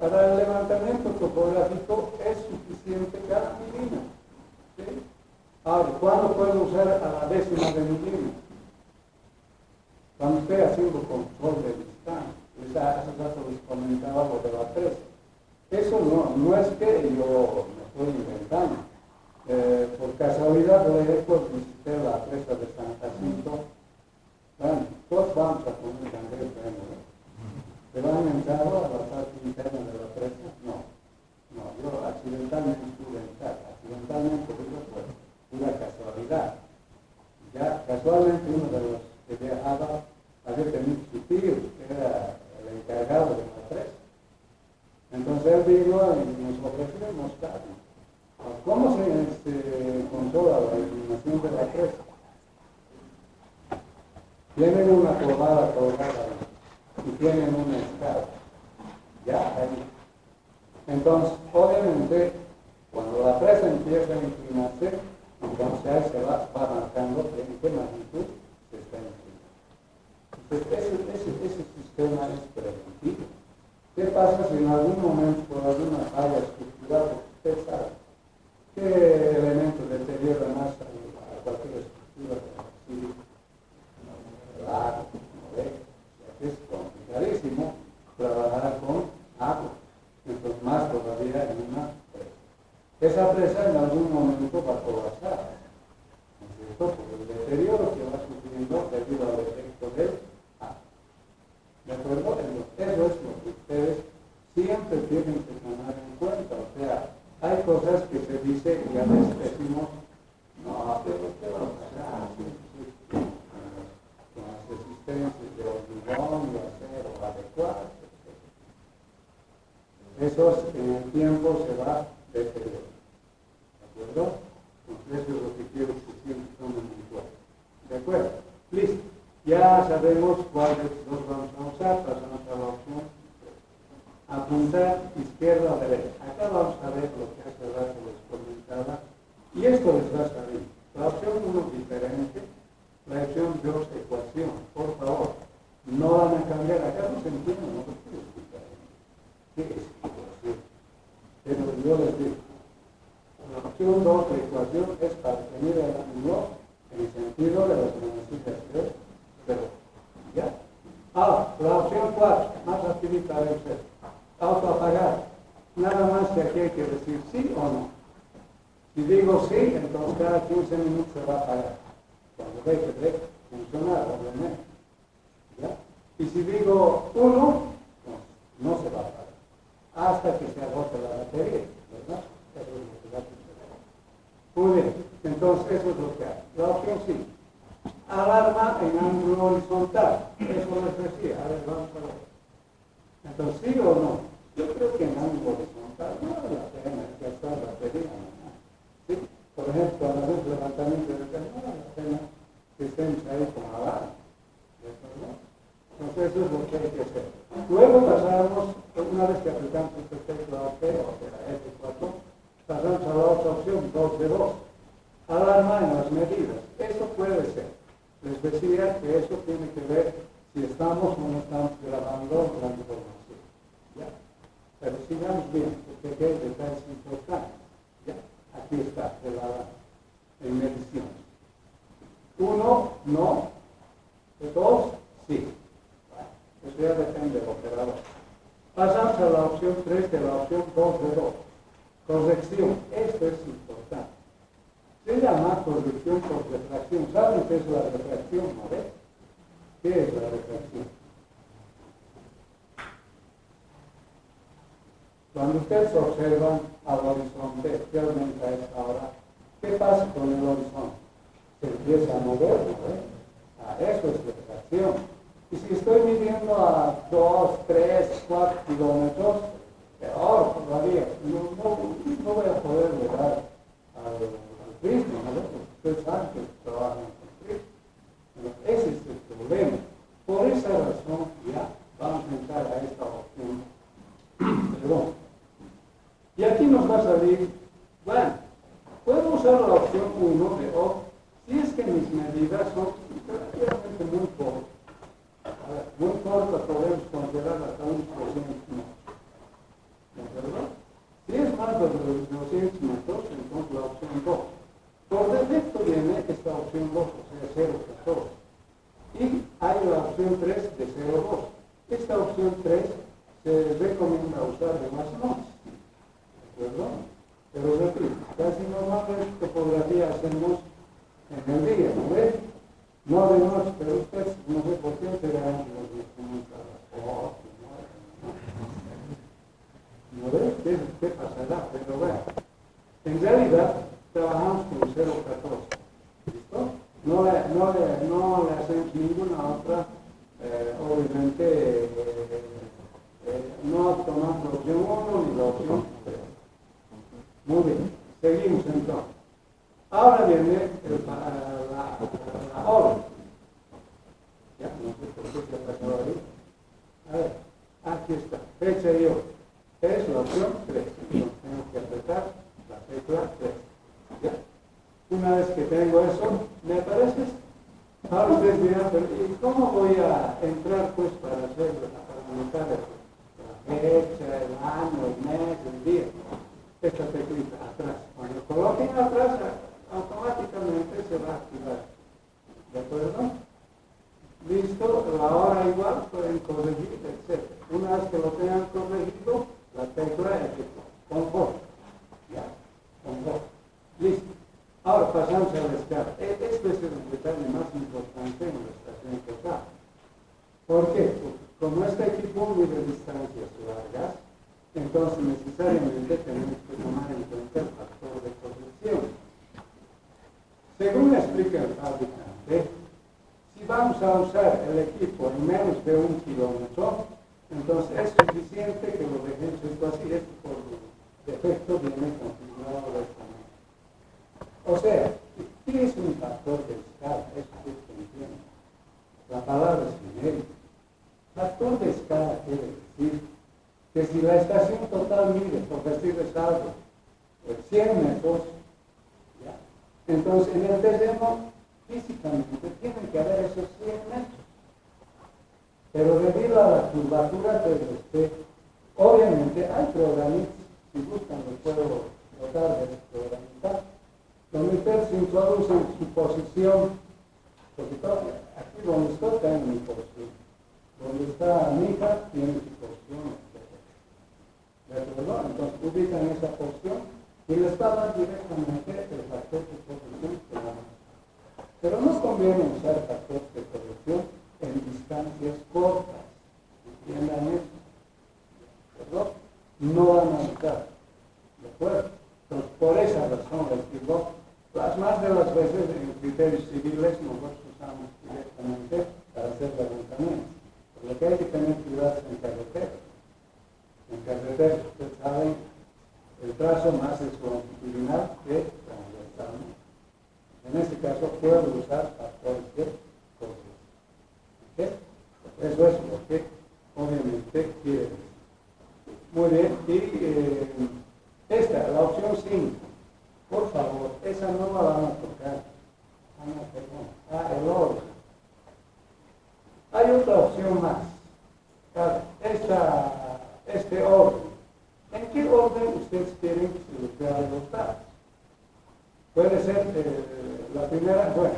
Para el levantamiento topográfico es suficiente cada milímetro. ¿Sí? Ahora, ¿cuándo puedo usar a la décima de milímetro? Cuando estoy haciendo control de distancia. Hace rato les comentaba lo de la presa. Eso no es que yo me estoy inventando. Por casualidad, por ejemplo, visité la presa de San Jacinto. Bueno, todos vamos a poner cangrejo, ¿no? ¿Se van a entrar a la parte interna de la presa? No, yo accidentalmente estuve en casa. Accidentalmente, digo, pues, una casualidad. Ya, casualmente, uno de los que viajaba había tenido su tío, que era el encargado de la presa. Entonces él vino y nos ofreció mostrarnos. ¿Cómo se controla la iluminación de la presa? Tienen una colgada y tienen una escala. Ya ahí. Entonces, obviamente, cuando la presa empieza a inclinarse, entonces ahí se va marcando en qué magnitud se está inclinando. Entonces, ese sistema es preventivo. ¿Qué pasa si en algún momento, por alguna falla estructural, usted sabe qué elemento deteriora más a cualquier estructura civil? Claro, ¿no ve? Es complicadísimo trabajar con agua. Entonces, más todavía en una presa. Esa presa en algún momento va a colapsar, ¿no es cierto? Por el deterioro que va sufriendo debido al efecto del agua. ¿De acuerdo? Eso es lo que ustedes siempre tienen que tomar en cuenta. O sea, hay cosas que se dicen y a veces decimos, no, pero ¿qué va a pasar? Con las resistencias de hormigón y acero adecuadas, etc. Eso en el tiempo se va deteriorando. ¿De acuerdo? Entonces eso es lo que quiero que siempre tomen en cuenta. ¿De acuerdo? Listo. Y Ya sabemos cuáles los vamos a usar, pasamos a la opción apuntar izquierda o derecha. Acá vamos a ver lo que hace rato les comentaba, y esto les va a salir. La opción 1 diferente, la opción 2 ecuación. Por favor, no van a cambiar, acá no se entiende, no se puede explicar. ¿Qué es ecuación? Pero yo les digo, la opción 2 de ecuación es para definir el ángulo en el sentido de las manecillas 3, pero ya. Ahora, la opción 4, más rapidita debe ser. Autoapagar. Nada más que aquí hay que decir sí o no. Si digo sí, entonces cada 15 minutos se va a apagar. Cuando deje de funcionar, obviamente. ¿Ya? Y si digo 1, pues no se va a apagar. Hasta que se agote la batería, ¿verdad? Eso es lo que va a suceder. Muy bien, entonces eso es lo que hay. La opción sí. Alarma en ángulo horizontal. Eso les decía. A ver, vamos a ver. Entonces, ¿sí o no? Yo creo que en ángulo horizontal no vale la pena gastar batería. ¿No? ¿Sí? Por ejemplo, a la vez levantamiento de peso, no vale la pena que estemos ahí con alarma. ¿No? Entonces, eso es lo que hay que hacer. Luego pasamos, una vez que aplicamos este tecla OK, o sea, F4, pasamos a la otra opción, 2 de 2. Alarma en las medidas. Eso puede ser. Les decía que eso tiene que ver si estamos o no estamos grabando la información. ¿Ya? Pero sigamos bien, porque aquí hay detalles importantes. ¿Ya? Aquí está el alarma en mediciones. 1, no. 2, sí. Bueno, eso ya depende del operador. Pasamos a la opción 3 de la opción 2 de 2. Corrección. Esto es importante. Se llama corrección por refracción. ¿Saben qué es la refracción? ¿No ves? ¿Qué es la refracción? Cuando ustedes observan al horizonte, especialmente a esta hora, ¿qué pasa con el horizonte? Se empieza a mover, ¿no ves? Eso es refracción. Y si estoy midiendo a 2, 3, 4 kilómetros, peor todavía, no voy a poder llegar al prisma, ¿no? Ustedes saben que trabajan con prisma. Ese es el problema. Por esa razón, ya vamos a entrar a esta opción. Perdón. Y aquí nos va a salir, bueno, puedo usar la opción 1 de O, si es que mis medidas son relativamente muy cortas. Muy cortas, podemos considerar hasta unos 200 metros. ¿De acuerdo? Si es más de 200 metros, entonces la opción 2. Por defecto viene esta opción 2, o sea, 0,14. Y hay la opción 3 de 0,2. Esta opción 3 se recomienda usar de más noche. ¿De acuerdo? Pero repito, casi normalmente fotografía hacemos en el día, ¿no ves? No de noche, pero ustedes no sé por qué se dan los instrumentos a las fotos, ¿no ves? ¿Qué pasará? Pero bueno, en realidad trabajamos con 0,14. ¿Listo? No le hacemos ninguna otra, obviamente, no tomamos la opción 1 ni la opción 3. Muy bien, seguimos entonces. Ahora viene la hora. Ya, no sé por qué se ha pasado ahí. A ver, aquí está, fecha y hora. Es la opción 3. Entonces tengo que apretar la tecla 3. ¿Ya? Una vez que tengo eso, ¿me aparece? Ahora ustedes dirán, ¿y cómo voy a entrar pues para anotar la fecha, el año, el mes, el día? Esta teclita atrás. Cuando coloquen atrás, automáticamente se va a activar. ¿De acuerdo? Listo, la hora igual, pueden corregir, etc. Una vez que lo tengan corregido, la tecla es confort. Ya, confort. Listo. Ahora pasamos a la escala. Este es el detalle más importante en la estación total. ¿Por qué? Porque como este equipo mide distancias largas, entonces necesariamente tenemos que tomar en cuenta el factor de corrección. Según explica el fabricante, si vamos a usar el equipo en menos de 1 kilómetro, entonces es suficiente que lo dejemos esto así, esto por defecto viene configurado de esta manera. O sea, ¿qué es un factor de escala? Eso es que entiendo. La palabra es genérica. Factor de escala quiere decir que si la estación total mide, por decirles algo, 100 metros, ¿ya? Entonces en el terreno físicamente tienen que haber esos 100 metros. Pero debido a la curvatura terrestre, obviamente hay programitas, si gustan les puedo dotar de este programita, donde ustedes se introducen su posición, porque aquí donde estoy está en mi posición, donde está mi hija tiene su posición, ¿de acuerdo? Entonces ubican esa posición y les va a dar directamente el factor de corrección que vamos. Pero no conviene usar factor de corrección en distancias cortas, entiendan eso, ¿de acuerdo? No van a usar, ¿de acuerdo? Entonces por esa razón les digo, las más de las veces en criterios civiles nosotros usamos directamente para hacer levantamientos. Por lo que hay que tener cuidado en carretera. En carretera, ustedes saben, el trazo más es longitudinal que transversal. En este caso puedo usar factores de corrección. ¿Okay? Eso es lo que obviamente quiere decir. Muy bien, y esta, la opción 5. Por favor, esa no la van a tocar. El orden. Hay otra opción más. Este orden. ¿En qué orden ustedes quieren que se les vean los datos? Puede ser la primera, bueno,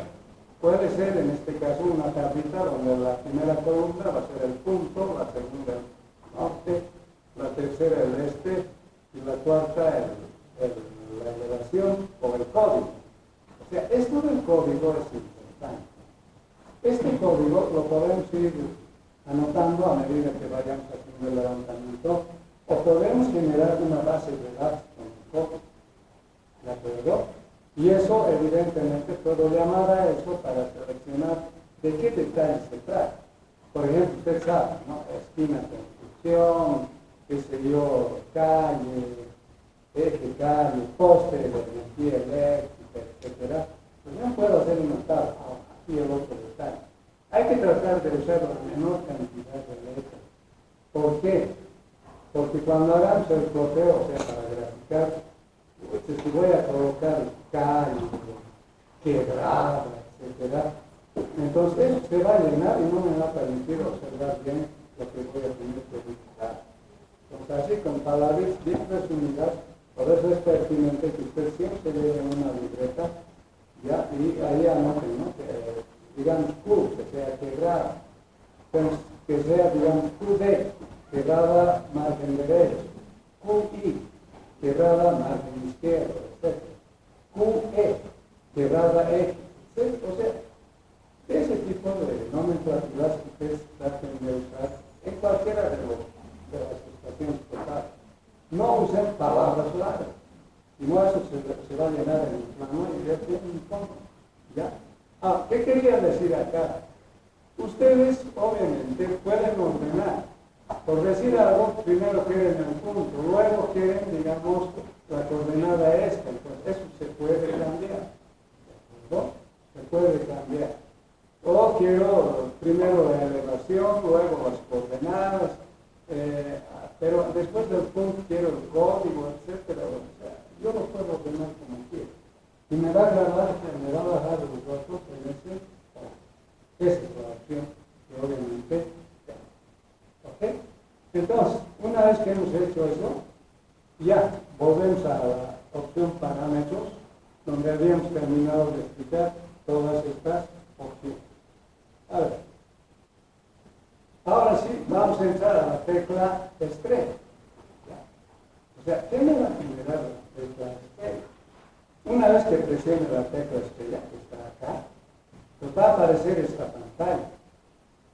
puede ser en este caso una tablita donde la primera columna va a ser el punto, la segunda el norte, la tercera el este y la cuarta la elevación o el código. O sea, esto del código es importante. Este código lo podemos ir anotando a medida que vayamos haciendo el levantamiento o podemos generar una base de datos con el código. ¿De acuerdo? Y eso, evidentemente, puedo llamar a eso para seleccionar de qué detalles se trata. Por ejemplo, usted sabe, ¿no? Esquina, construcción, qué sé yo, calle, eje, calle, poste de energía eléctrica, etc. Pues yo puedo hacer una tabla, aquí el otro detalle. Hay que tratar de usar la menor cantidad de letras. ¿Por qué? Porque cuando hagamos el ploteo, o sea, para graficar, pues, si voy a colocar calle, quebrada, etc., entonces eso se va a llenar y no me va a permitir observar bien lo que voy a tener que dibujar. Entonces, así con palabras bien resumidas, por eso es pertinente que usted siempre lleve una libreta, ¿ya? Y ahí anoten, ¿no? Que, digamos, Q, que sea quebrada, entonces, que sea, digamos, QD, quebrada margen derecho, QI, quebrada margen izquierdo, etc. QE, quebrada X, etc. O sea, ese tipo de nomenclaturas que ustedes traten de usar en cualquiera de las estaciones totales. No usen palabras largas, sino eso se va a llenar en el plano y ya tiene un fondo. ¿Ya? ¿Qué quería decir acá? Ustedes obviamente pueden ordenar. Por decir algo, primero quieren el punto, luego quieren, digamos, la coordenada esta. Entonces, eso se puede cambiar. ¿No? Se puede cambiar. O quiero primero la elevación, luego las coordenadas, pero después del punto quiero el código, etcétera. O sea, yo lo puedo ordenar como quiero. Y me va a grabar, me va a bajar los datos en ese. Esa es la opción que obviamente. ¿Ok? Entonces, una vez que hemos hecho eso, ya volvemos a la opción parámetros, donde habíamos terminado de explicar todas estas opciones. A ver. Ahora sí, vamos a entrar a la tecla estrella. O sea, ¿qué me va a generar la tecla estrella? Una vez que presione la tecla estrella, que está acá, pues va a aparecer esta pantalla.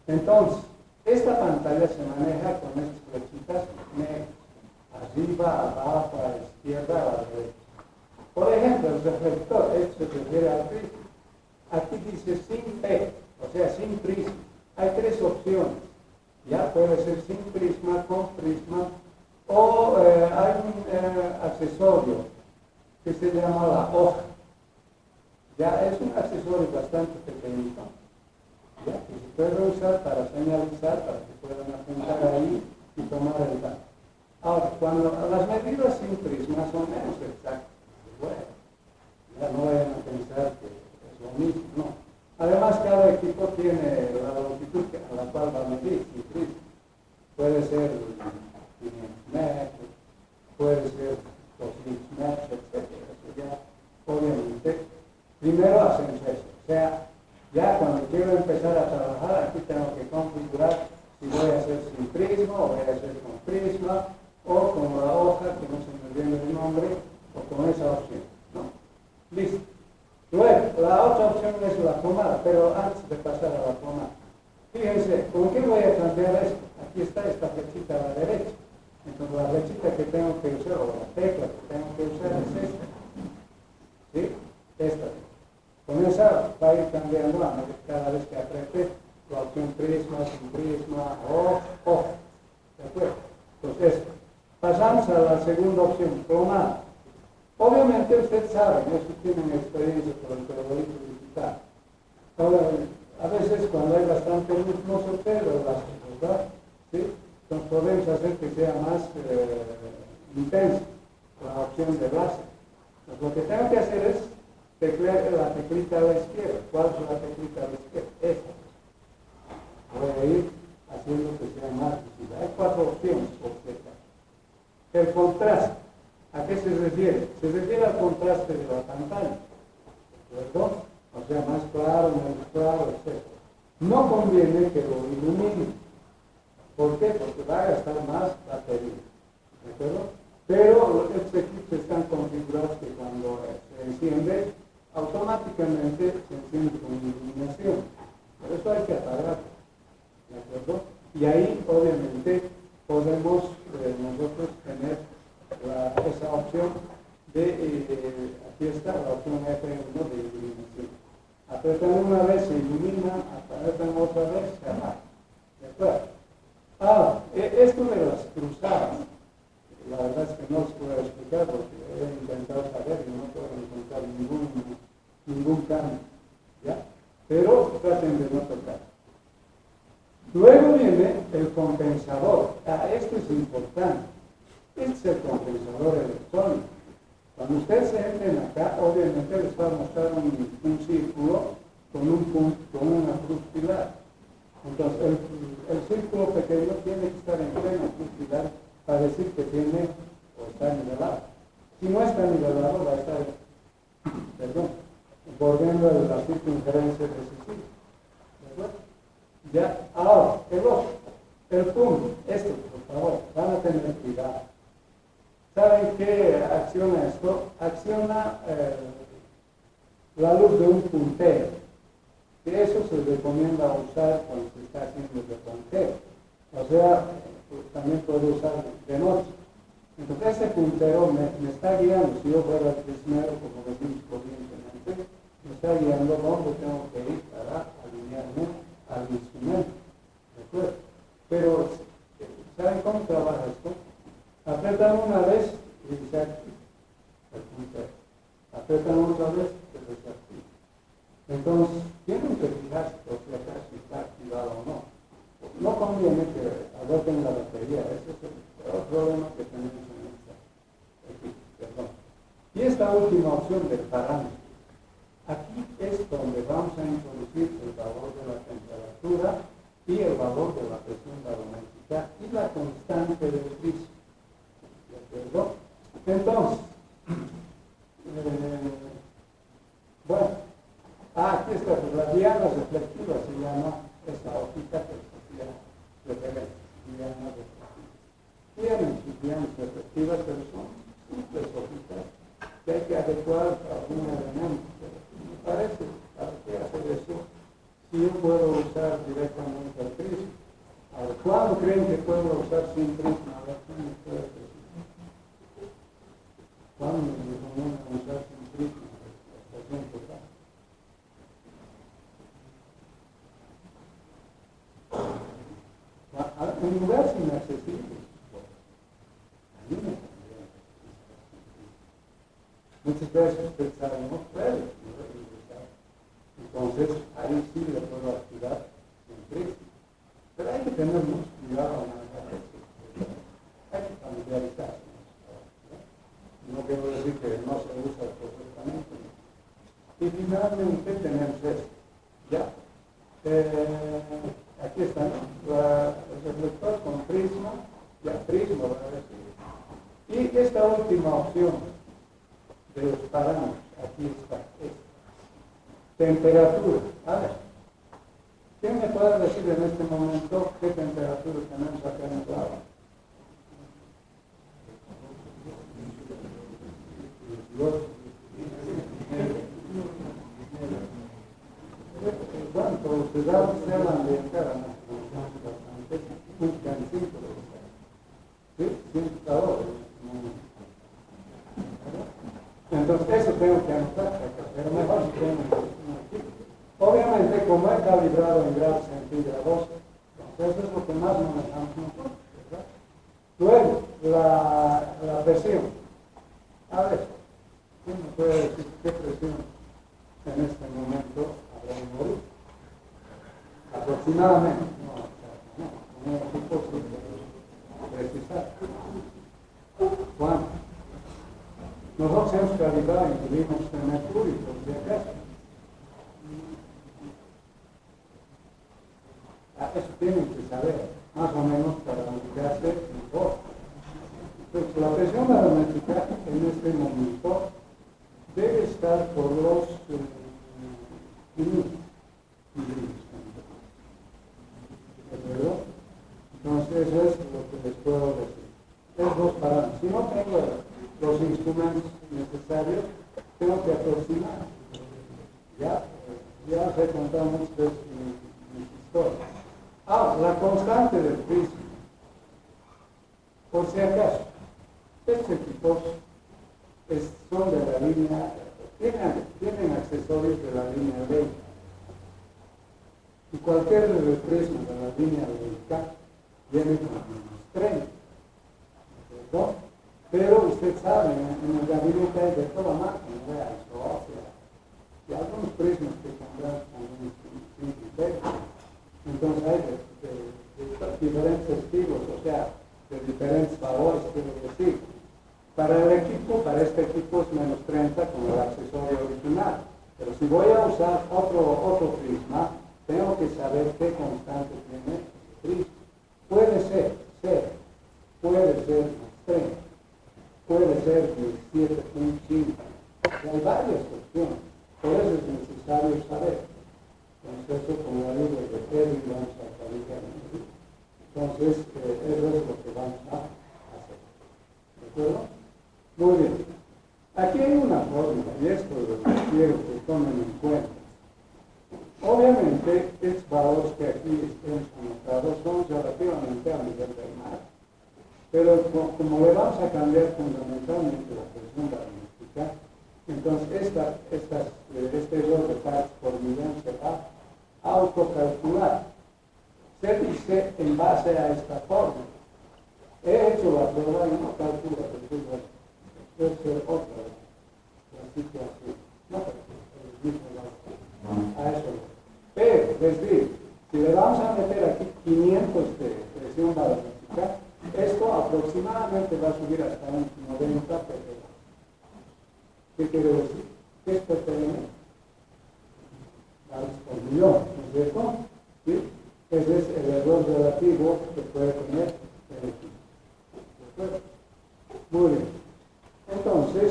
Entonces, esta pantalla se maneja con estas flechitas negras, arriba, abajo, a la izquierda, a la derecha. Por ejemplo, el reflector, esto se refiere al prisma. Aquí dice sin P, o sea, sin prisma. Hay tres opciones. Ya puede ser sin prisma, con prisma, o hay un accesorio que se llama la hoja. Ya es un accesorio bastante pequeñito, ¿Ya? Que se puede usar para señalizar, para que puedan apuntar ahí y tomar el dato. Ahora, cuando las medidas simples más o menos exactas, bueno, ya no vayan a pensar que es lo mismo, no. Además, cada equipo tiene la longitud a la cual va a medir, simple. Puede ser 500 metros, puede ser 200 metros, etc. Eso ya, obviamente, primero hacemos eso. O sea, ya cuando quiero empezar a trabajar, aquí tengo que configurar si voy a hacer sin prisma, o voy a hacer con prisma, o con la hoja, que no se me viene el nombre, o con esa opción, ¿no? Listo. Luego, la otra opción es la pomada, pero antes de pasar a la pomada, fíjense, ¿con qué voy a cambiar esto? Aquí está esta flechita a la derecha. Entonces, la flechita que tengo que usar, o la tecla que tengo que usar es esta. ¿Sí? Esta. Con esa va a ir cambiando cada vez que apriete la opción prisma, sin prisma, o. ¿De acuerdo? Entonces, pasamos a la segunda opción, pomada. Obviamente usted sabe, estos tienen experiencia con el periodismo digital. Ahora, a veces cuando hay bastante luz no se observa las cosas, ¿verdad? ¿Sí? Entonces podemos hacer que sea más intensa la opción de base. Entonces, lo que tengo que hacer es teclear la teclita a la izquierda. ¿Cuál es la teclita a la izquierda? Esta. Voy a ir haciendo que sea más visible. Hay 4 opciones por cerca. El contraste. ¿A qué se refiere? Se refiere al contraste de la pantalla, ¿de acuerdo? O sea, más claro, menos claro, etc. No conviene que lo ilumine. ¿Por qué? Porque va a gastar más batería, ¿de acuerdo? Pero estos equipos están configurados que cuando se enciende, automáticamente se enciende con iluminación. Por eso hay que apagarlo, ¿de acuerdo? Y ahí, obviamente, podemos nosotros tener esa opción de, aquí está la opción F1 de iluminación. Apretan una vez, se ilumina, apretan otra vez, se apaga. ¿De acuerdo? Ahora, esto de las cruzadas, la verdad es que no os puedo explicar porque he intentado saber y no puedo encontrar ningún cambio. ¿Ya? Pero traten de no tocar. Luego viene el compensador. Esto es importante. Este es el compensador electrónico. Cuando ustedes se entren acá, obviamente les va a mostrar un círculo con un punto, con una cruz pilar. Entonces, el círculo pequeño tiene que estar en plena cruz pilar para decir que tiene o está nivelado. Si no está nivelado, va a estar, bordeando la circunferencia de ese círculo. ¿De acuerdo? Ya, ahora, el otro, el punto, esto, por favor, van a tener cuidado. ¿Saben qué acciona esto? Acciona la luz de un puntero. Que eso se recomienda usar cuando se está haciendo de puntero. O sea, también puede usar de noche. Entonces ese puntero me está guiando, si yo fuera el prismero, como decimos corrientemente, me está guiando dónde tengo que ir para alinearme al instrumento. ¿De acuerdo? Pero, ¿saben cómo trabaja esto? Apretan una vez y se activa el puntero. Apretan otra vez y se desactiva. Entonces, tienen que fijarse por si acaso está activado o no. No conviene que agoten la batería. Ese es el peor problema que tenemos en este equipo. Perdón. Y esta última opción del parámetro. Aquí es donde vamos a introducir el valor de la temperatura y el valor de la presión barométrica y la constante del piso. ¿De acuerdo? Entonces, bueno, aquí está, la diana reflectiva se llama esta hojita que se llama diana reflectiva. Tienen sus dianas reflectivas, pero son simples hojitas que hay que adecuar a algún elemento. Pero me parece, ¿para qué hacer eso? Si yo puedo usar directamente el prisma. Ahora, ¿cuándo creen que puedo usar sin prisma? A ver, ¿quién me puede decir? ¿Cuándo me recomiendan usar sin prisma? La estación total. En lugares inaccesibles. A mí me conviene. Muchas veces usted sabe, no puede ingresar. Entonces, ahí sí le puedo activar tener mucho cuidado a manejar esto. Hay que familiarizarse. No quiero decir que no se usa correctamente. Y finalmente tenemos esto. Ya. Aquí está, ¿no? El reflector con prisma, ya prisma, ¿verdad? Y esta última opción de los parámetros, aquí está, temperatura. A ver, ¿quién me puede decir en este momento qué temperatura tenemos acá en el agua? Bueno, por ciudad se ambiental, buscan 5, ¿sí? 100 calores. Entonces eso tengo que anotar acá, pero mejor si tengo aquí. Obviamente, como he calibrado en grados centígrados, entonces eso es lo que más manejamos nosotros, ¿verdad? Luego, la presión. A ver, ¿quién me puede decir qué presión en este momento habrá en Moru? Aproximadamente, no es imposible precisar. ¿Cuánto? Nosotros hemos calibrado y tuvimos en mercurio, por si acaso. Eso tienen que saber, más o menos para ubicarse mejor. Entonces, la presión barométrica en este momento debe estar por los 500 milímetros. ¿De acuerdo? Entonces, eso es lo que les puedo decir. Es dos parámetros. Si no tengo los instrumentos necesarios, tengo que aproximar. Ya os he contado muchas veces mis historias. La constante del prisma. Por si acaso, estos equipos son de la línea, tienen accesorios de la línea B. Y cualquier prisma de la línea B viene con -30. ¿Cierto? Pero usted sabe, en el gabinete hay de toda marca, no vea eso, y algunos prismas que tendrán también sin criterio. Entonces hay de diferentes estilos, o sea, de diferentes valores, quiero decir. Para el equipo, para este equipo es -30 con el accesorio original. Pero si voy a usar otro prisma, tengo que saber qué constante tiene ese prisma. Puede ser -30, puede ser 17.5. Hay varias opciones, por eso es necesario saber. Entonces, eso con la ayuda de Edwin vamos a calificar. Entonces, eso es lo que vamos a hacer. ¿De acuerdo? Muy bien. Aquí hay una fórmula, y esto es lo que quiero que tomen en cuenta. Obviamente, estos valores que aquí hemos anotado son relativamente a nivel del mar. Pero como le vamos a cambiar fundamentalmente la presión barométrica, entonces este error de partes por millón se va a autocalcular. Se dice en base a esta fórmula. He hecho la prueba y no calcula, puede ser otra la situación. No, a eso. Pero, es decir, si le vamos a meter aquí 500 de presión barométrica, esto aproximadamente va a subir hasta un 90 ppm. ¿Qué quiere decir? ¿Qué es ppm? Vales por millón, ¿no es cierto? ¿Sí? Ese es el error relativo que puede tener el equipo. ¿De acuerdo? Muy bien. Entonces,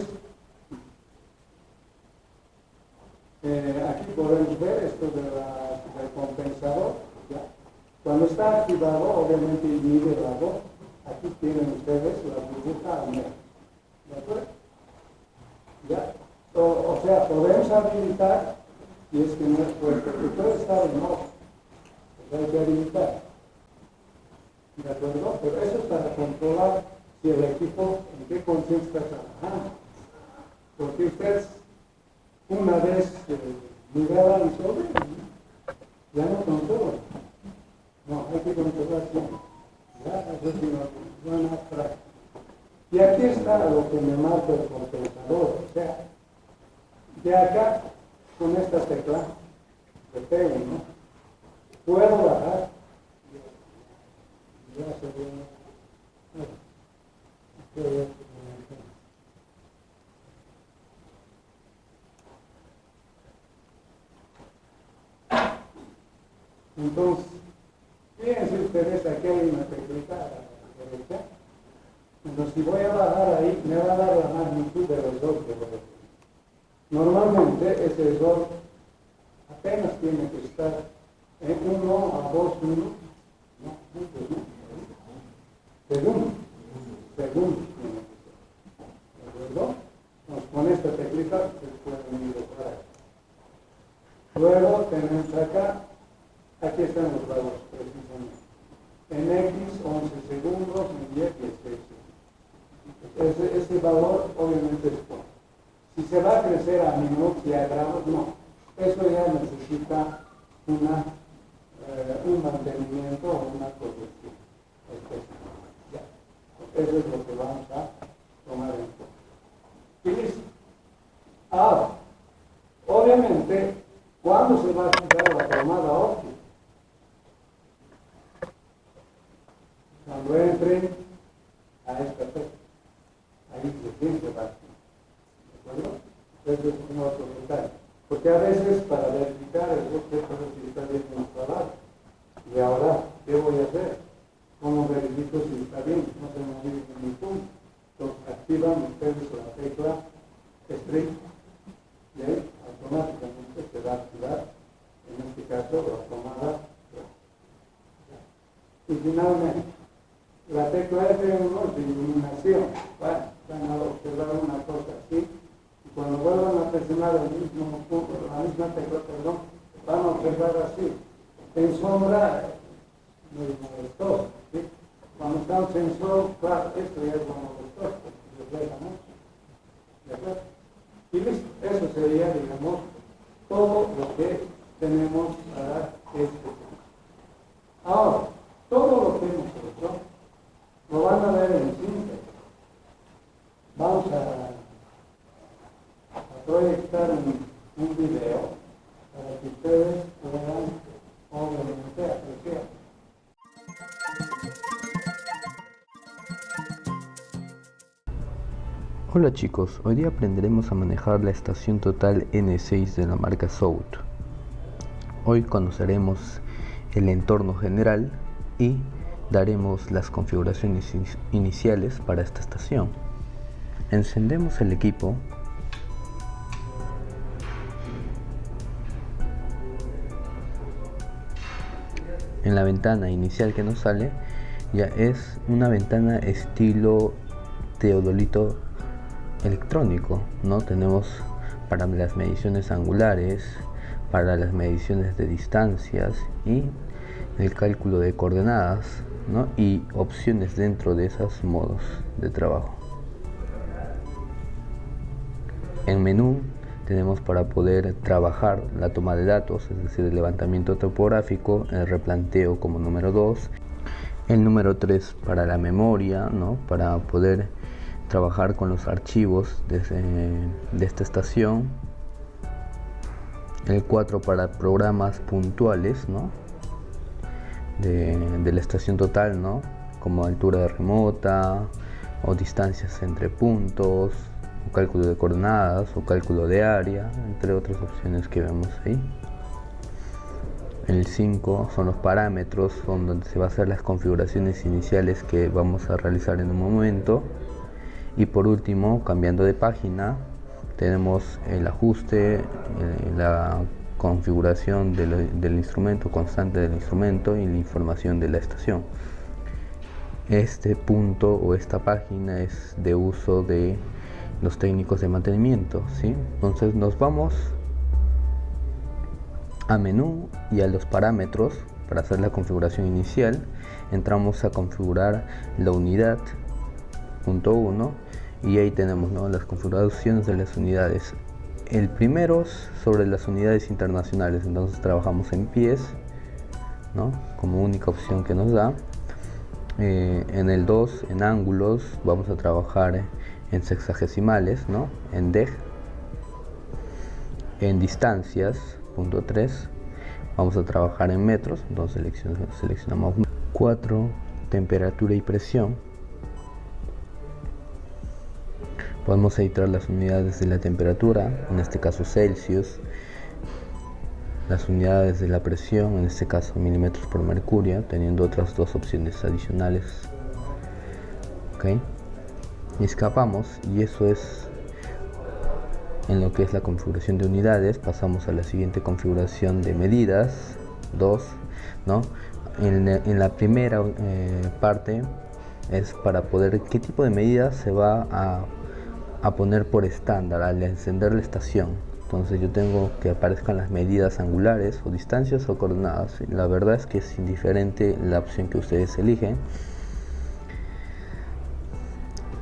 aquí podemos ver esto del compensador. ¿Ya? Cuando está activado, obviamente mide el agua. Aquí tienen ustedes la burbuja al medio. ¿De acuerdo? ¿Ya? O sea, podemos habilitar, y es que no es fuerte, que puede estar en off. Hay que habilitar. ¿De acuerdo? Pero eso es para controlar si el equipo en qué conciencia está trabajando. Porque ustedes, una vez liberan y sobre, ya no controlan. No, hay que controlar siempre. ¿Ya? Eso es una buena práctica. Y aquí está lo que me marca el compensador. O sea, de acá, con esta tecla, le pego, ¿no? Puedo bajar ya sería, bueno, entonces, fíjense ustedes, aquí hay una teclita a la derecha. Entonces, si voy a bajar ahí, me va a dar la magnitud del error que voy a hacer. Normalmente, ese error apenas tiene que estar en 1 a 2 minutos. No, antes no. Segundos tiene que ser. ¿De acuerdo? Entonces, con esta teclita, ustedes pueden ir para acá. Luego, tenemos acá. Aquí están los valores precisamente. En X, 11 segundos, en Y, 16 segundos. Ese valor obviamente es bueno. Si se va a crecer a minutos y a grados, no. Eso ya necesita un mantenimiento o una corrección. Ya. Eso es lo que vamos a tomar en cuenta. Y listo. Ahora, obviamente, ¿cuándo se va a quitar la tomada óptica? Cuando entren a esta fecha, ahí recién se va a hacer. ¿De acuerdo? Eso es un otro detalle. Porque a veces para verificar el objeto si está bien instalado. Y ahora, ¿qué voy a hacer? ¿Cómo verifico si está bien? No se me olvide ningún punto. Entonces activan ustedes la tecla String y ahí automáticamente se va a activar, en este caso, la tomada. Y finalmente, la tecla F1 de iluminación. Bueno, van a observar una cosa así. Y cuando vuelvan a presionar el mismo punto, la misma tecla, van a observar así. En sombra, no es molestor. ¿Sí? Cuando estamos en sol, claro, esto ya es molestor, porque refleja mucho. ¿De acuerdo? Y listo, eso sería, digamos, todo lo que tenemos para este tema. Ahora, todo lo que hemos hecho, lo van a ver en síntesis. Vamos a proyectar un video para que ustedes puedan, obviamente, apreciar. Hola chicos, hoy día aprenderemos a manejar la estación total N6 de la marca Zout. Hoy conoceremos el entorno general y daremos las configuraciones iniciales para esta estación. Encendemos el equipo. En la ventana inicial que nos sale ya es una ventana estilo teodolito electrónico, ¿no? Tenemos para las mediciones angulares, para las mediciones de distancias y el cálculo de coordenadas, ¿no? Y opciones dentro de esos modos de trabajo. En menú tenemos para poder trabajar la toma de datos, es decir, el levantamiento topográfico, el replanteo como número 2, el número 3 para la memoria, ¿no? Para poder trabajar con los archivos de esta estación, el 4 para programas puntuales, ¿no? de la estación total, ¿no? Como altura remota o distancias entre puntos, o cálculo de coordenadas o cálculo de área, entre otras opciones que vemos ahí. El 5 son los parámetros, son donde se va a hacer las configuraciones iniciales que vamos a realizar en un momento. Y por último, cambiando de página, tenemos el ajuste, la configuración del instrumento, constante del instrumento y la información de la estación. Este punto o esta página es de uso de los técnicos de mantenimiento, ¿sí? Entonces nos vamos a menú y a los parámetros para hacer la configuración inicial. Entramos a configurar la unidad punto 1 y ahí tenemos, ¿no?, las configuraciones de las unidades. El primero sobre las unidades internacionales, entonces trabajamos en pies, ¿no?, como única opción que nos da. En el 2, en ángulos, vamos a trabajar en sexagesimales, ¿no?, en deg. En distancias, punto 3, vamos a trabajar en metros, entonces seleccionamos 4 temperatura y presión, podemos editar las unidades de la temperatura, en este caso Celsius, las unidades de la presión, en este caso milímetros por mercurio, teniendo otras dos opciones adicionales. ¿Okay? Y escapamos, y eso es en lo que es la configuración de unidades. Pasamos a la siguiente configuración de medidas 2, ¿no? En la primera parte es para poder qué tipo de medidas se va a poner por estándar al encender la estación. Entonces yo tengo que aparezcan las medidas angulares o distancias o coordenadas. La verdad es que es indiferente la opción que ustedes eligen.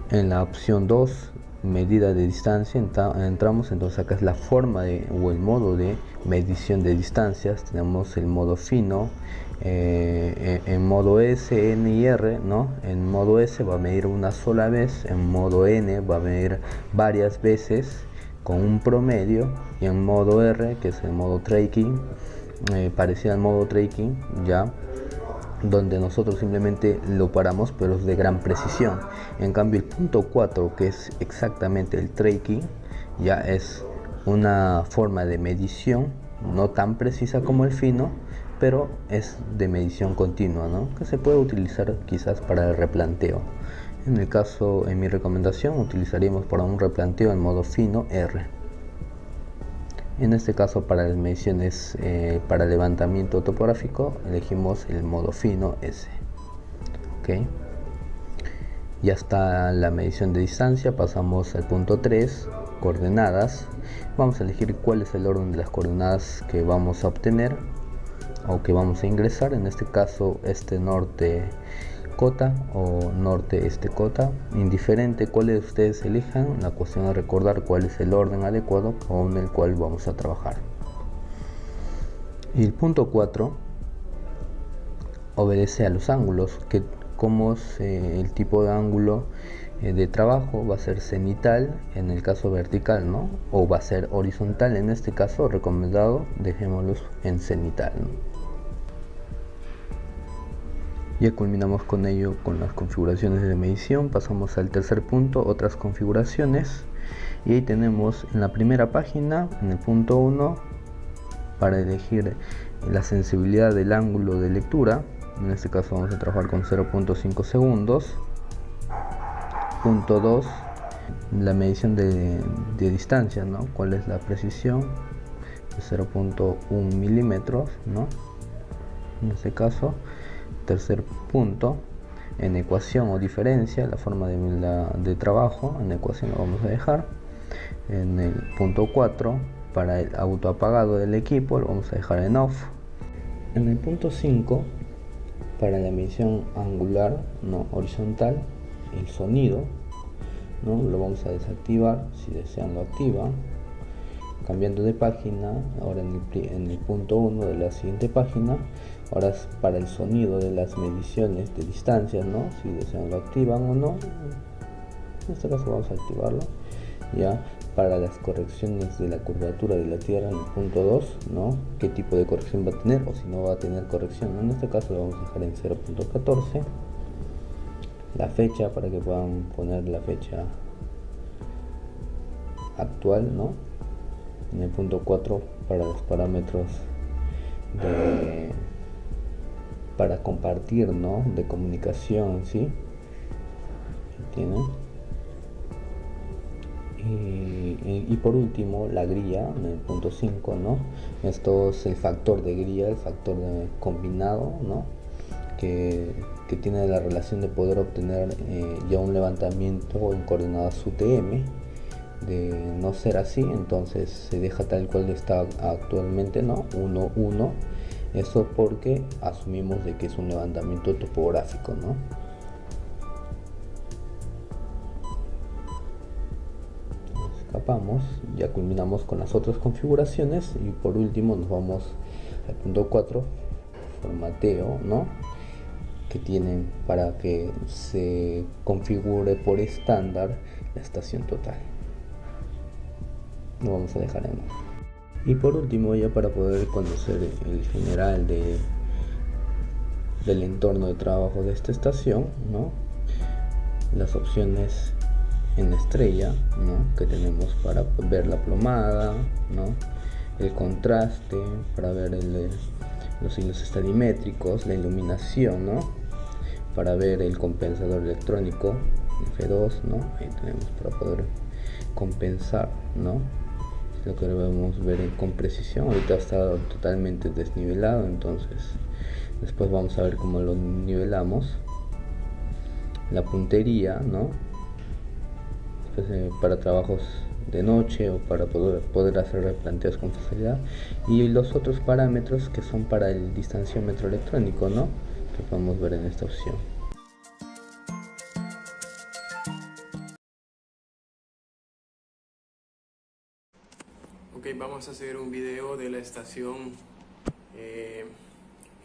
En la opción 2, medida de distancia, entramos. Entonces acá es la forma o el modo de medición de distancias. Tenemos el modo fino, en modo S, N y R, ¿no? En modo S va a medir una sola vez, en modo N va a medir varias veces con un promedio, y en modo R, que es el modo tracking, parecido al modo tracking, ya, donde nosotros simplemente lo paramos, pero es de gran precisión. En cambio el punto 4, que es exactamente el tracking, ya es una forma de medición no tan precisa como el fino, pero es de medición continua, ¿no? Que se puede utilizar quizás para el replanteo. En el caso, en mi recomendación, utilizaríamos para un replanteo en modo fino R. En este caso, para las mediciones para levantamiento topográfico, elegimos el modo fino S. ¿Okay? Ya está la medición de distancia. Pasamos al punto 3, coordenadas. Vamos a elegir cuál es el orden de las coordenadas que vamos a obtener o que vamos a ingresar. En este caso, este norte cota o norte este cota, indiferente cuál de ustedes elijan, la cuestión es recordar cuál es el orden adecuado con el cual vamos a trabajar. Y el punto 4 obedece a los ángulos, que como es el tipo de ángulo de trabajo, va a ser cenital en el caso vertical, ¿no? O va a ser horizontal. En este caso recomendado dejémoslos en cenital, ¿no? Ya culminamos con ello con las configuraciones de medición. Pasamos al tercer punto, otras configuraciones, y ahí tenemos en la primera página, en el punto 1, para elegir la sensibilidad del ángulo de lectura. En este caso vamos a trabajar con 0.5 segundos. Punto 2, la medición de distancia, ¿no? ¿Cuál es la precisión? 0.1 milímetros, ¿no? En este caso. Tercer punto, en ecuación o diferencia, la forma de trabajo, en ecuación lo vamos a dejar. En el punto 4, para el autoapagado del equipo, lo vamos a dejar en off. En el punto 5, para la medición angular, no horizontal, el sonido, ¿no? Lo vamos a desactivar. Si desean lo activan. Cambiando de página, ahora en el punto 1 de la siguiente página, ahora es para el sonido de las mediciones de distancias, ¿no? Si desean lo activan o no. En este caso vamos a activarlo. Ya, para las correcciones de la curvatura de la Tierra, en el punto 2, ¿no? ¿Qué tipo de corrección va a tener o si no va a tener corrección? En este caso lo vamos a dejar en 0.14. La fecha, para que puedan poner la fecha actual, ¿no? En el punto 4, para los parámetros para compartir, ¿no? De comunicación, ¿sí? ¿Tienen? Y por último, la grilla, en el punto 5, ¿no? Esto es el factor de grilla, el factor de combinado, ¿no? Que tiene la relación de poder obtener ya un levantamiento en coordenadas UTM. De no ser así, entonces se deja tal cual está actualmente, ¿no? 1, 1. Eso porque asumimos de que es un levantamiento topográfico, ¿no? Escapamos, ya culminamos con las otras configuraciones y por último nos vamos al punto 4, formateo, ¿no? Que tienen para que se configure por estándar la estación total. Lo vamos a dejar en off. Y por último, ya para poder conocer el general del entorno de trabajo de esta estación, ¿no? Las opciones en estrella, ¿no? Que tenemos para ver la plomada, ¿no? El contraste para ver los hilos estadimétricos, la iluminación, ¿no? Para ver el compensador electrónico F2, ¿no? Ahí tenemos para poder compensar, ¿no? Lo que debemos ver con precisión. Ahorita está totalmente desnivelado, entonces después vamos a ver cómo lo nivelamos. La puntería, ¿no? Pues, para trabajos de noche o para poder hacer replanteos con facilidad, y los otros parámetros que son para el distanciómetro electrónico, ¿no? Que podemos ver en esta opción. Ok, vamos a hacer un video de la estación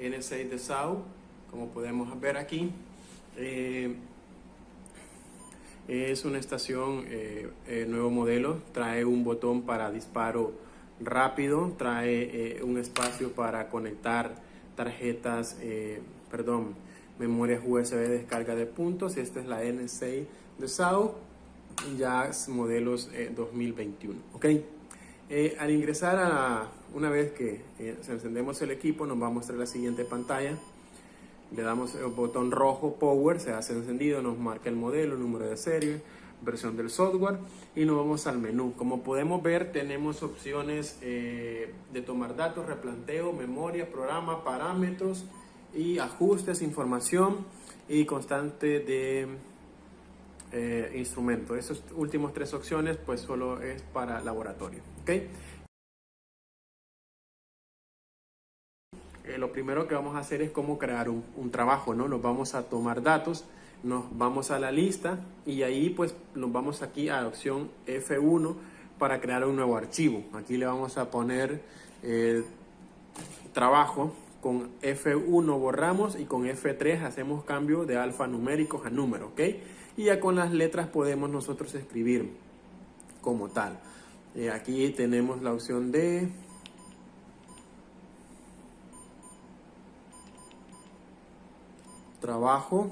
N6 de SAU, como podemos ver aquí. Es una estación nuevo modelo, trae un botón para disparo rápido, trae un espacio para conectar tarjetas, memorias USB de descarga de puntos. Esta es la N6 de SAU, ya modelos 2021. ¿Ok? Al ingresar una vez que encendemos el equipo, nos va a mostrar la siguiente pantalla. Le damos el botón rojo Power, se hace encendido, nos marca el modelo, número de serie, versión del software, y nos vamos al menú. Como podemos ver, tenemos opciones de tomar datos, replanteo, memoria, programa, parámetros y ajustes, información y constante de instrumento. Esas últimas tres opciones pues solo es para laboratorio. ¿Okay? Lo primero que vamos a hacer es cómo crear un trabajo, ¿no? Nos vamos a tomar datos, nos vamos a la lista y ahí pues nos vamos aquí a la opción F1 para crear un nuevo archivo. Aquí le vamos a poner trabajo. Con F1 borramos y con F3 hacemos cambio de alfanuméricos a número, ¿ok? Y ya con las letras podemos nosotros escribir como tal. Aquí tenemos la opción de trabajo.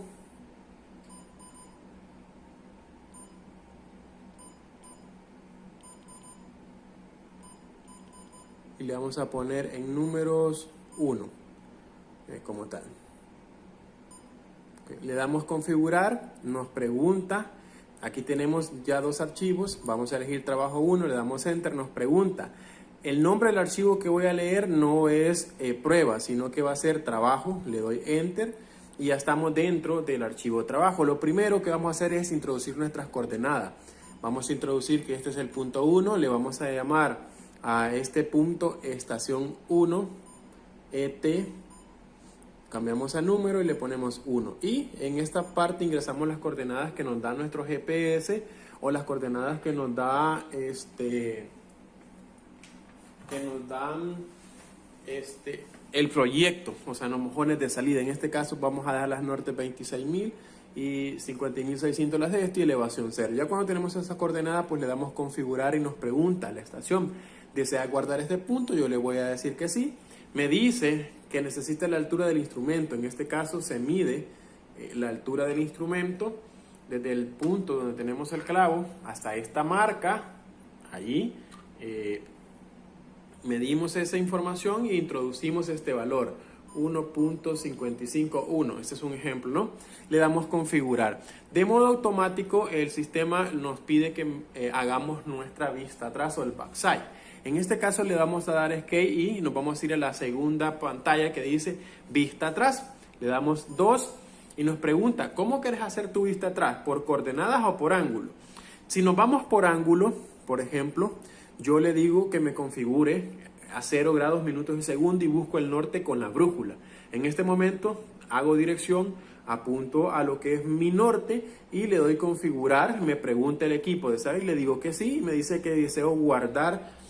Y le vamos a poner en números 1. Como tal. Okay. Le damos configurar, nos pregunta, aquí tenemos ya dos archivos, vamos a elegir trabajo 1, le damos enter, nos pregunta, el nombre del archivo que voy a leer no es prueba, sino que va a ser trabajo, le doy enter y ya estamos dentro del archivo trabajo. Lo primero que vamos a hacer es introducir nuestras coordenadas. Vamos a introducir que este es el punto 1, le vamos a llamar a este punto estación 1, ET, cambiamos a número y le ponemos 1. Y en esta parte ingresamos las coordenadas que nos da nuestro GPS o las coordenadas que nos da el proyecto, o sea, los mojones de salida. En este caso vamos a dar las norte 26.000 y 50.600 las de y elevación 0. Ya cuando tenemos esa coordenada, pues le damos configurar y nos pregunta la estación, ¿desea guardar este punto? Yo le voy a decir que sí. Me dice que necesita la altura del instrumento. En este caso se mide la altura del instrumento desde el punto donde tenemos el clavo hasta esta marca. Allí medimos esa información e introducimos este valor 1.551. Este es un ejemplo, ¿no? Le damos configurar. De modo automático el sistema nos pide que hagamos nuestra vista atrás o el backside. En este caso le vamos a dar escape y nos vamos a ir a la segunda pantalla que dice vista atrás. Le damos 2 y nos pregunta, ¿cómo quieres hacer tu vista atrás? ¿Por coordenadas o por ángulo? Si nos vamos por ángulo, por ejemplo, yo le digo que me configure a 0 grados minutos de segundo y busco el norte con la brújula. En este momento hago dirección, apunto a lo que es mi norte y le doy configurar. Me pregunta el equipo de SAI y le digo que sí. Y me dice que deseo guardar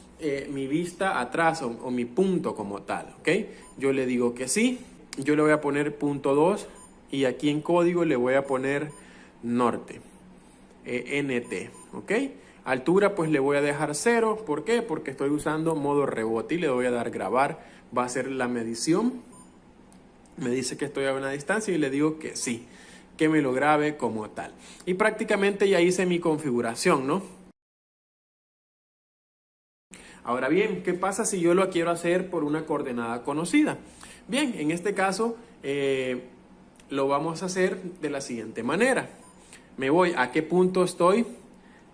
mi vista atrás o mi punto como tal, ¿ok? Yo le digo que sí, yo le voy a poner punto 2 y aquí en código le voy a poner norte, NT, ¿ok? Altura pues le voy a dejar 0, ¿por qué? Porque estoy usando modo rebote y le voy a dar grabar, va a ser la medición me dice que estoy a una distancia y le digo que sí, que me lo grabe como tal. Y prácticamente ya hice mi configuración, ¿no? Ahora bien, ¿qué pasa si yo lo quiero hacer por una coordenada conocida? Bien, en este caso lo vamos a hacer de la siguiente manera. Me voy a qué punto estoy.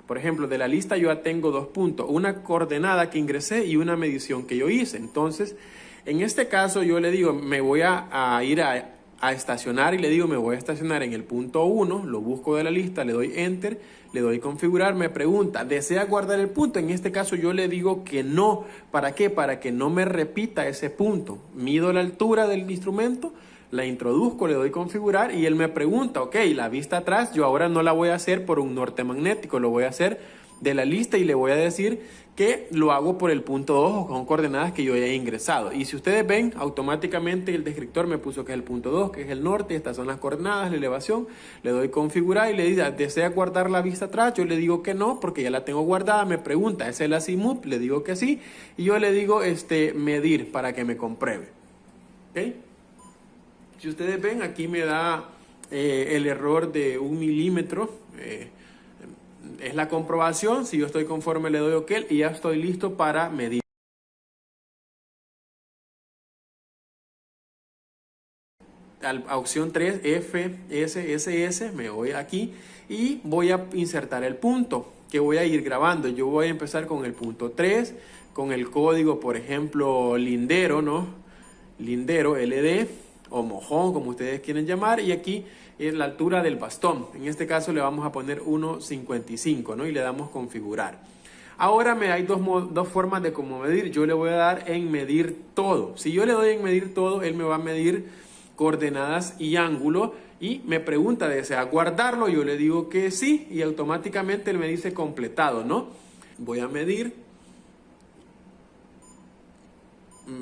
Por ejemplo, de la lista yo ya tengo 2 puntos, una coordenada que ingresé y una medición que yo hice. Entonces, en este caso yo le digo, me voy a ir a estacionar y le digo, me voy a estacionar en el punto 1, lo busco de la lista, le doy Enter, le doy configurar, me pregunta, ¿desea guardar el punto? En este caso yo le digo que no. ¿Para qué? Para que no me repita ese punto. Mido la altura del instrumento, la introduzco, le doy configurar y él me pregunta, ok, la vista atrás yo ahora no la voy a hacer por un norte magnético, lo voy a hacer de la lista y le voy a decir que lo hago por el punto 2 o con coordenadas que yo haya ingresado. Y si ustedes ven, automáticamente el descriptor me puso que es el punto 2, que es el norte, estas son las coordenadas, la elevación, le doy configurar y le dice, ¿desea guardar la vista atrás? Yo le digo que no, porque ya la tengo guardada, me pregunta, ¿es el azimut? Le digo que sí, y yo le digo medir para que me compruebe. ¿Ok? Si ustedes ven, aquí me da el error de 1 milímetro. Es la comprobación. Si yo estoy conforme, le doy OK y ya estoy listo para medir. A opción 3, FSSS, me voy aquí y voy a insertar el punto que voy a ir grabando. Yo voy a empezar con el punto 3, con el código, por ejemplo, lindero, ¿no? Lindero, LD. O mojón, como ustedes quieren llamar, y aquí es la altura del bastón. En este caso le vamos a poner 1.55, ¿no? Y le damos configurar. Ahora hay dos formas de cómo medir. Yo le voy a dar en medir todo. Si yo le doy en medir todo, él me va a medir coordenadas y ángulo y me pregunta, ¿desea guardarlo? Yo le digo que sí y automáticamente él me dice completado, ¿no? Voy a medir.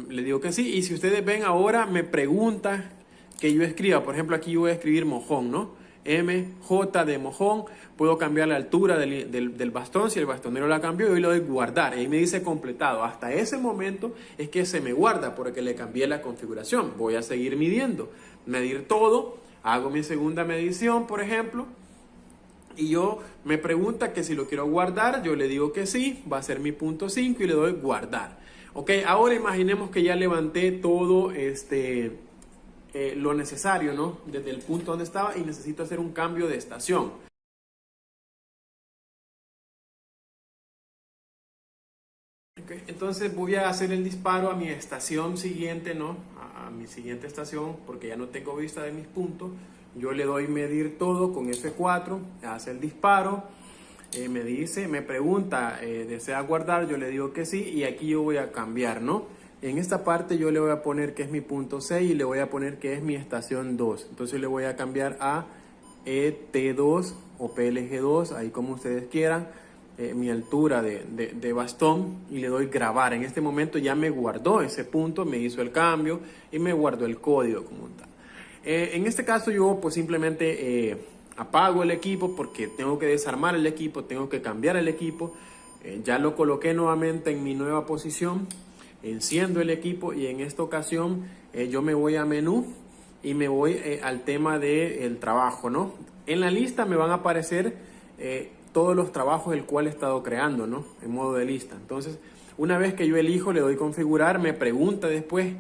Le digo que sí, y si ustedes ven ahora me pregunta que yo escriba, por ejemplo aquí yo voy a escribir mojón, ¿no? MJ de mojón, puedo cambiar la altura del bastón, si el bastonero la cambió, yo le doy guardar, y ahí me dice completado. Hasta ese momento es que se me guarda porque le cambié la configuración. Voy a seguir midiendo, medir todo, hago mi segunda medición, por ejemplo, y yo me pregunta que si lo quiero guardar, yo le digo que sí, va a ser mi punto 5 y le doy guardar. Ok, ahora imaginemos que ya levanté todo lo necesario, ¿no? Desde el punto donde estaba y necesito hacer un cambio de estación. Okay, entonces voy a hacer el disparo a mi estación siguiente, ¿no? A mi siguiente estación, porque ya no tengo vista de mis puntos. Yo le doy medir todo con F4, hace el disparo. Me pregunta, ¿desea guardar? Yo le digo que sí y aquí yo voy a cambiar, ¿no? En esta parte yo le voy a poner que es mi punto 6 y le voy a poner que es mi estación 2. Entonces le voy a cambiar a ET2 o PLG2, ahí como ustedes quieran, mi altura de bastón y le doy grabar. En este momento ya me guardó ese punto, me hizo el cambio y me guardó el código como tal. En este caso yo pues simplemente apago el equipo porque tengo que desarmar el equipo, tengo que cambiar el equipo. Ya lo coloqué nuevamente en mi nueva posición, enciendo el equipo y en esta ocasión yo me voy a menú y me voy al tema del trabajo, ¿no? En la lista me van a aparecer todos los trabajos el cual he estado creando, ¿no? En modo de lista. Entonces, una vez que yo elijo, le doy configurar, me pregunta después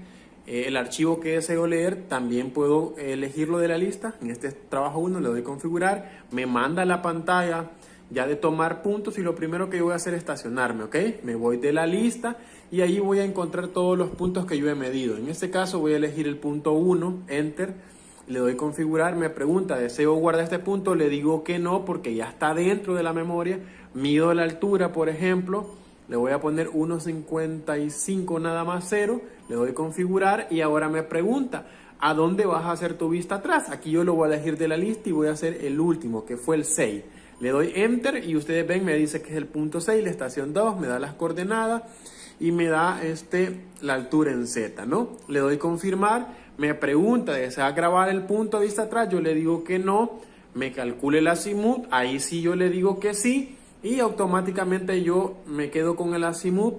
el archivo que deseo leer, también puedo elegirlo de la lista. En este trabajo 1 le doy configurar, me manda la pantalla ya de tomar puntos y lo primero que yo voy a hacer es estacionarme, ¿ok? Me voy de la lista y ahí voy a encontrar todos los puntos que yo he medido. En este caso voy a elegir el punto 1, Enter, le doy configurar, me pregunta, ¿deseo guardar este punto? Le digo que no porque ya está dentro de la memoria. Mido la altura, por ejemplo, le voy a poner 1.55 nada más 0, le doy configurar y ahora me pregunta, ¿a dónde vas a hacer tu vista atrás? Aquí yo lo voy a elegir de la lista y voy a hacer el último, que fue el 6. Le doy Enter y ustedes ven, me dice que es el punto 6, la estación 2, me da las coordenadas y me da la altura en Z, ¿no? Le doy confirmar, me pregunta, ¿desea grabar el punto de vista atrás? Yo le digo que no, me calcule el azimut, ahí sí yo le digo que sí y automáticamente yo me quedo con el azimut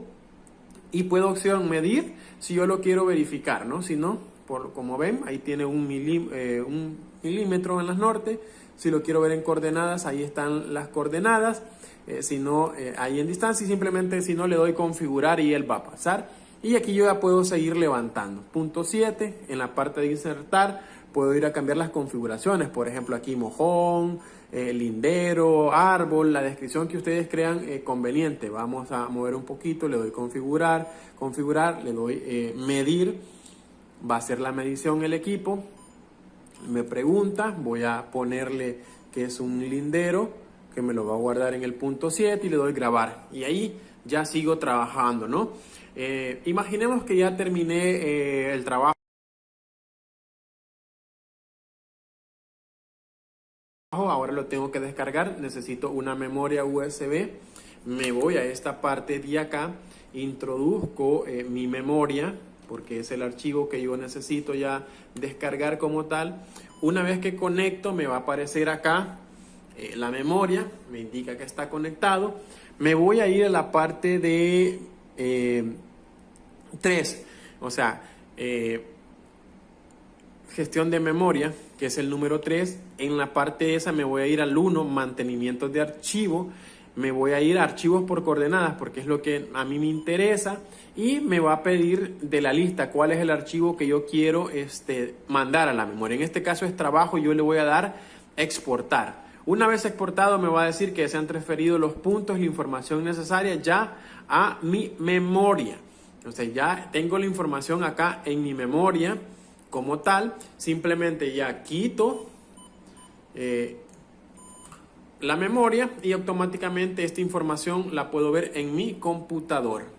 y puedo opción medir si yo lo quiero verificar, ¿no? Si no, como ven, ahí tiene un milímetro en las norte. Si lo quiero ver en coordenadas, ahí están las coordenadas. Si no, ahí en distancia, y simplemente si no le doy configurar y él va a pasar. Y aquí yo ya puedo seguir levantando. Punto 7, en la parte de insertar, puedo ir a cambiar las configuraciones. Por ejemplo, aquí mojón, lindero, árbol, la descripción que ustedes crean conveniente. Vamos a mover un poquito, le doy configurar, le doy medir. Va a hacer la medición el equipo. Me pregunta, voy a ponerle que es un lindero, que me lo va a guardar en el punto 7 y le doy grabar. Y ahí ya sigo trabajando, ¿no? Imaginemos que ya terminé el trabajo. Ahora lo tengo que descargar. Necesito una memoria USB. Me voy a esta parte de acá. Introduzco mi memoria, porque es el archivo que yo necesito ya descargar como tal. Una vez que conecto, me va a aparecer acá la memoria. Me indica que está conectado. Me voy a ir a la parte de 3, o sea, gestión de memoria, que es el número 3. En la parte esa me voy a ir al 1, mantenimiento de archivo. Me voy a ir a archivos por coordenadas, porque es lo que a mí me interesa, y me va a pedir de la lista cuál es el archivo que yo quiero mandar a la memoria. En este caso es trabajo, yo le voy a dar exportar. Una vez exportado me va a decir que se han transferido los puntos y la información necesaria ya a mi memoria. Entonces ya tengo la información acá en mi memoria como tal. Simplemente ya quito la memoria y automáticamente esta información la puedo ver en mi computador.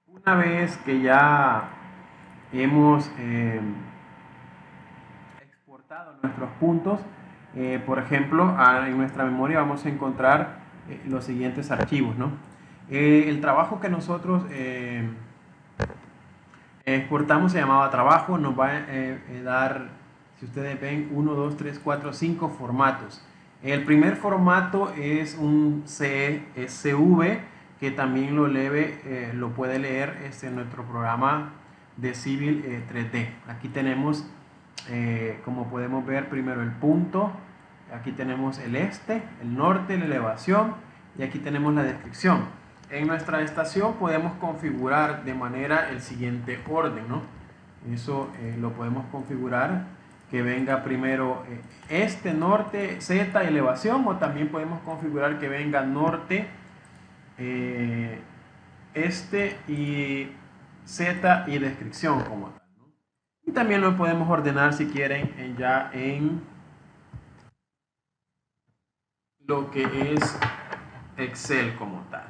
Una vez que ya hemos exportado nuestros puntos, por ejemplo, en nuestra memoria vamos a encontrar los siguientes archivos, ¿no? El trabajo que nosotros exportamos se llamaba trabajo. Nos va a dar, si ustedes ven, 1, 2, 3, 4, 5 formatos. El primer formato es un CSV, que también lo puede leer en nuestro programa de Civil 3D. Aquí tenemos, como podemos ver, primero el punto. Aquí tenemos el norte, la elevación, y aquí tenemos la descripción. En nuestra estación podemos configurar de manera el siguiente orden, ¿no? Eso lo podemos configurar que venga primero norte, Z, elevación, o también podemos configurar que venga norte, y Z y descripción como tal, ¿no? Y también lo podemos ordenar si quieren ya en lo que es Excel como tal.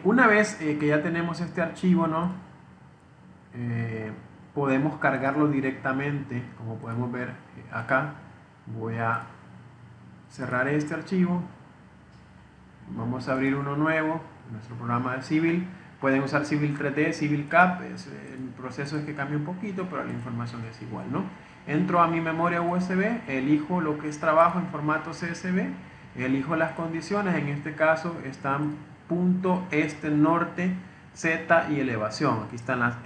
Una vez que ya tenemos este archivo, ¿no? Podemos cargarlo directamente, como podemos ver acá. Voy a cerrar este archivo. Vamos a abrir uno nuevo, nuestro programa de Civil. Pueden usar Civil 3D, Civil CAP. El proceso es que cambia un poquito, pero la información es igual, ¿no? Entro a mi memoria USB, elijo lo que es trabajo en formato CSV, elijo las condiciones. En este caso están punto, norte, Z y elevación. Aquí están las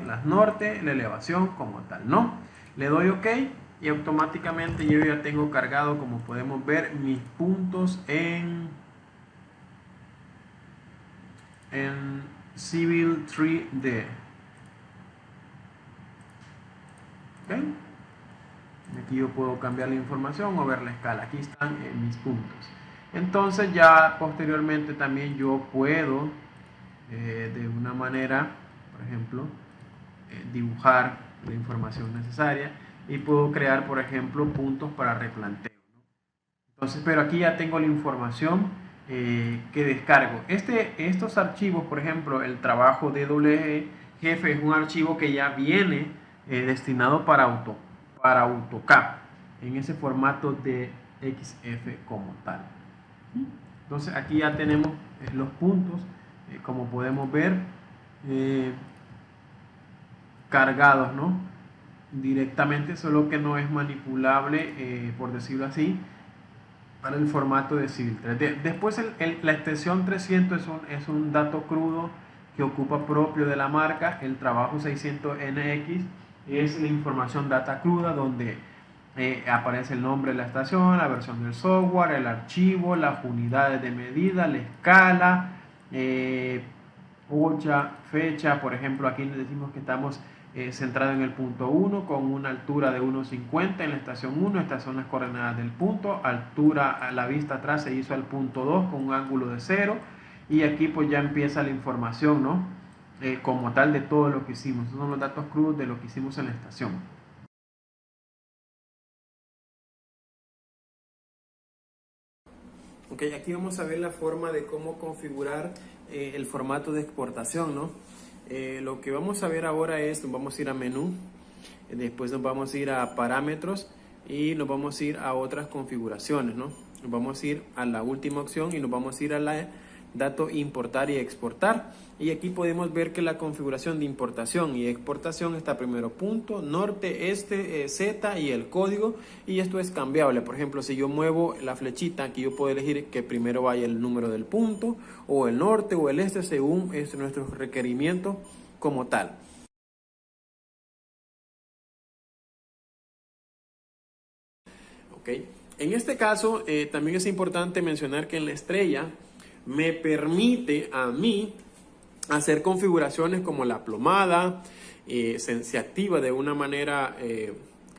las norte, la elevación como tal, ¿no? Le doy OK y automáticamente yo ya tengo cargado, como podemos ver, mis puntos en Civil 3D. ¿Ok? Aquí yo puedo cambiar la información o ver la escala. Aquí están mis puntos. Entonces ya posteriormente también yo puedo de una manera, por ejemplo, dibujar la información necesaria, y puedo crear, por ejemplo, puntos para replanteo, ¿no? Entonces, pero aquí ya tengo la información que descargo. Estos archivos, por ejemplo, el trabajo DWG jefe es un archivo que ya viene destinado para AutoCAD en ese formato de XF como tal. Entonces aquí ya tenemos los puntos, como podemos ver, cargados, ¿no? Directamente, solo que no es manipulable, por decirlo así, para el formato de Civil 3D. Después la extensión 300 es un dato crudo que ocupa propio de la marca. El trabajo 600NX es la información data cruda donde aparece el nombre de la estación, la versión del software, el archivo, las unidades de medida, la escala, fecha. Por ejemplo, aquí le decimos que estamos centrados en el punto 1 con una altura de 1,50 en la estación 1. Estas son las coordenadas del punto. Altura a la vista atrás se hizo al punto 2 con un ángulo de 0. Y aquí pues ya empieza la información, ¿no? Como tal de todo lo que hicimos. Estos son los datos crudos de lo que hicimos en la estación. Ok, aquí vamos a ver la forma de cómo configurar el formato de exportación, ¿no? Lo que vamos a ver ahora es, nos vamos a ir a menú, después nos vamos a ir a parámetros y nos vamos a ir a otras configuraciones, ¿no? Nos vamos a ir a la última opción y nos vamos a ir a la dato importar y exportar, y aquí podemos ver que la configuración de importación y exportación está primero punto, norte, este, Z y el código, y esto es cambiable. Por ejemplo, si yo muevo la flechita, aquí yo puedo elegir que primero vaya el número del punto o el norte o el este según nuestros requerimientos como tal. Okay. En este caso también es importante mencionar que en la estrella me permite a mí hacer configuraciones como la plomada, se activa de una manera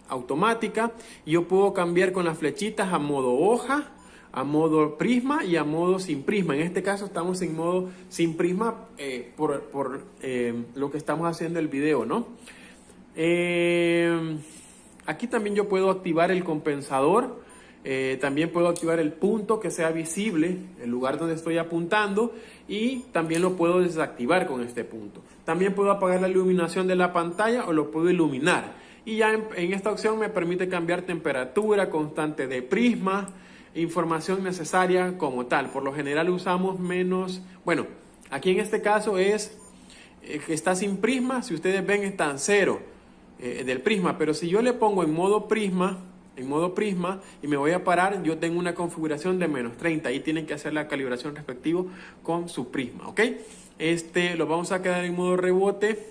automática. Yo puedo cambiar con las flechitas a modo hoja, a modo prisma y a modo sin prisma. En este caso estamos en modo sin prisma por lo que estamos haciendo el video, ¿no? Aquí también yo puedo activar el compensador. También puedo activar el punto que sea visible, el lugar donde estoy apuntando, y también lo puedo desactivar con este punto. También puedo apagar la iluminación de la pantalla o lo puedo iluminar. Y ya en esta opción me permite cambiar temperatura, constante de prisma, información necesaria como tal. Por lo general usamos menos, bueno, aquí en este caso es que está sin prisma. Si ustedes ven está en 0 del prisma, pero si yo le pongo en modo prisma y me voy a parar, yo tengo una configuración de menos 30. Ahí tienen que hacer la calibración respectiva con su prisma, ¿ok? Lo vamos a quedar en modo rebote.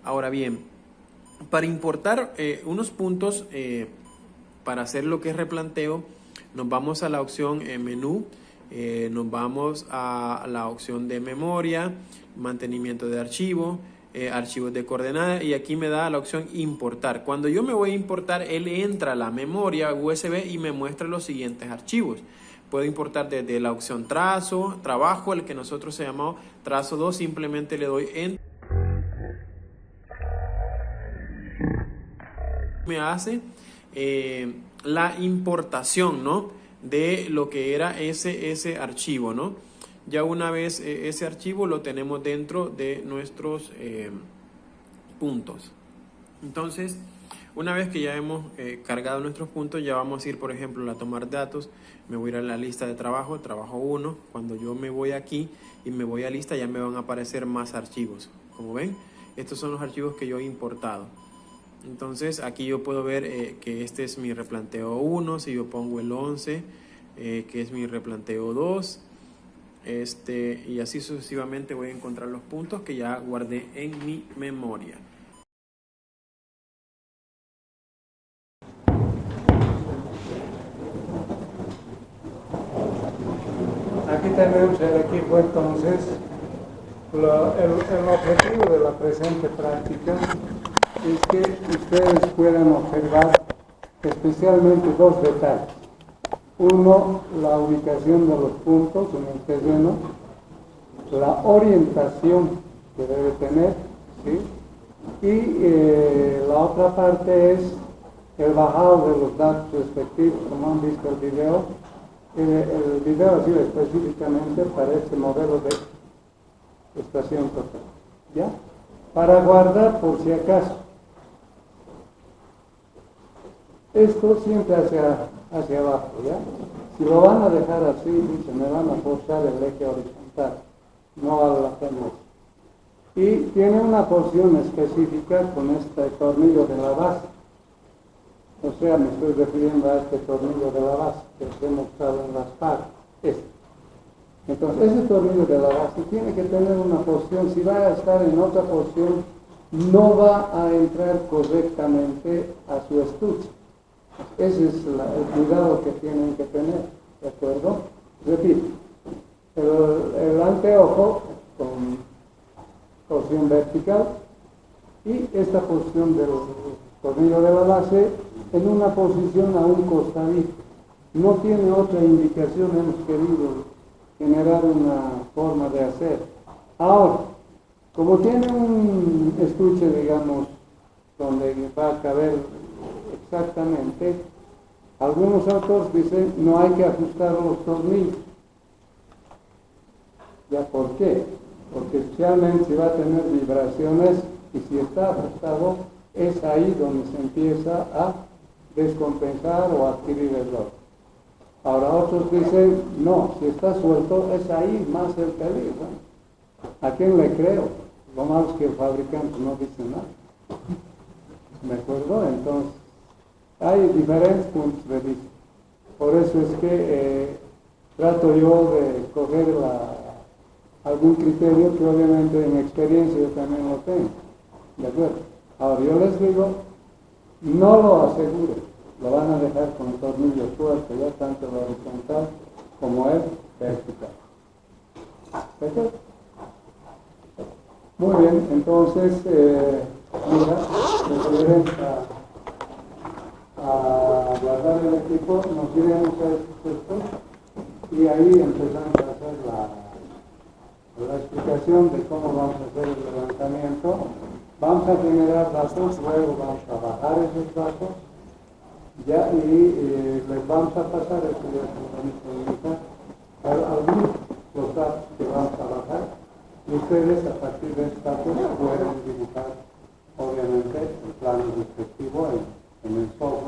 Ahora bien, para importar unos puntos, para hacer lo que es replanteo, nos vamos a la opción menú, nos vamos a la opción de memoria, mantenimiento de archivo, archivos de coordenadas, y aquí me da la opción importar. Cuando yo me voy a importar, él entra a la memoria USB y me muestra los siguientes archivos. Puedo importar desde la opción trabajo, el que nosotros se llamado trazo 2, simplemente le doy en. Me hace la importación, ¿no?, de lo que era ese archivo, ¿no? Ya una vez ese archivo lo tenemos dentro de nuestros puntos. Entonces, una vez que ya hemos cargado nuestros puntos, ya vamos a ir, por ejemplo, a tomar datos. Me voy a ir a la lista de trabajo 1. Cuando yo me voy aquí y me voy a lista, ya me van a aparecer más archivos. Como ven, estos son los archivos que yo he importado. Entonces aquí yo puedo ver que este es mi replanteo 1, si yo pongo el 11, que es mi replanteo 2, y así sucesivamente voy a encontrar los puntos que ya guardé en mi memoria. Aquí tenemos el equipo. Entonces, el objetivo de la presente práctica es que ustedes puedan observar especialmente dos detalles. Uno, la ubicación de los puntos en el terreno, la orientación que debe tener, ¿sí? Y la otra parte es el bajado de los datos respectivos, como han visto el video. El video ha sido específicamente para este modelo de estación total, ¿ya? Para guardar por si acaso. Esto siempre hacia abajo, ¿ya? Si lo van a dejar así, dice, me van a forzar el eje horizontal. No vale la pena eso. y tiene una porción específica con este tornillo de la base. O sea, me estoy refiriendo a este tornillo de la base que os he mostrado en las partes. Este. Entonces, ese tornillo de la base tiene que tener una porción. Si va a estar en otra porción, no va a entrar correctamente a su estuche. Ese es el cuidado que tienen que tener, ¿de acuerdo? Repito, el anteojo con porción vertical y esta porción del tornillo de la base en una posición a un costadito. No tiene otra indicación, hemos querido generar una forma de hacer. Ahora, como tiene un estuche, digamos, donde va a caber exactamente, algunos autores dicen no hay que ajustar los tornillos. ¿Ya por qué? Porque especialmente si va a tener vibraciones y si está ajustado, es ahí donde se empieza a descompensar o adquirir error. Ahora otros dicen, no, si está suelto, es ahí más el peligro. ¿A quién le creo? Lo malo es que el fabricante no dice nada. ¿Me acuerdo? Entonces, hay diferentes puntos de vista. Por eso es que trato yo de coger algún criterio que obviamente en experiencia yo también lo tengo. ¿De acuerdo? Ahora yo les digo, no lo aseguren. Lo van a dejar con el tornillo suelto, ya tanto el horizontal como el vertical. ¿De acuerdo? Muy bien, entonces, mira, referente a guardar el equipo, nos iremos a esto y ahí empezamos a hacer la explicación de cómo vamos a hacer el levantamiento. Vamos a generar datos, luego vamos a bajar esos datos ya y les vamos a pasar el algunos los datos que vamos a bajar y ustedes a partir de estos datos pueden dibujar obviamente el plano respectivo en el software.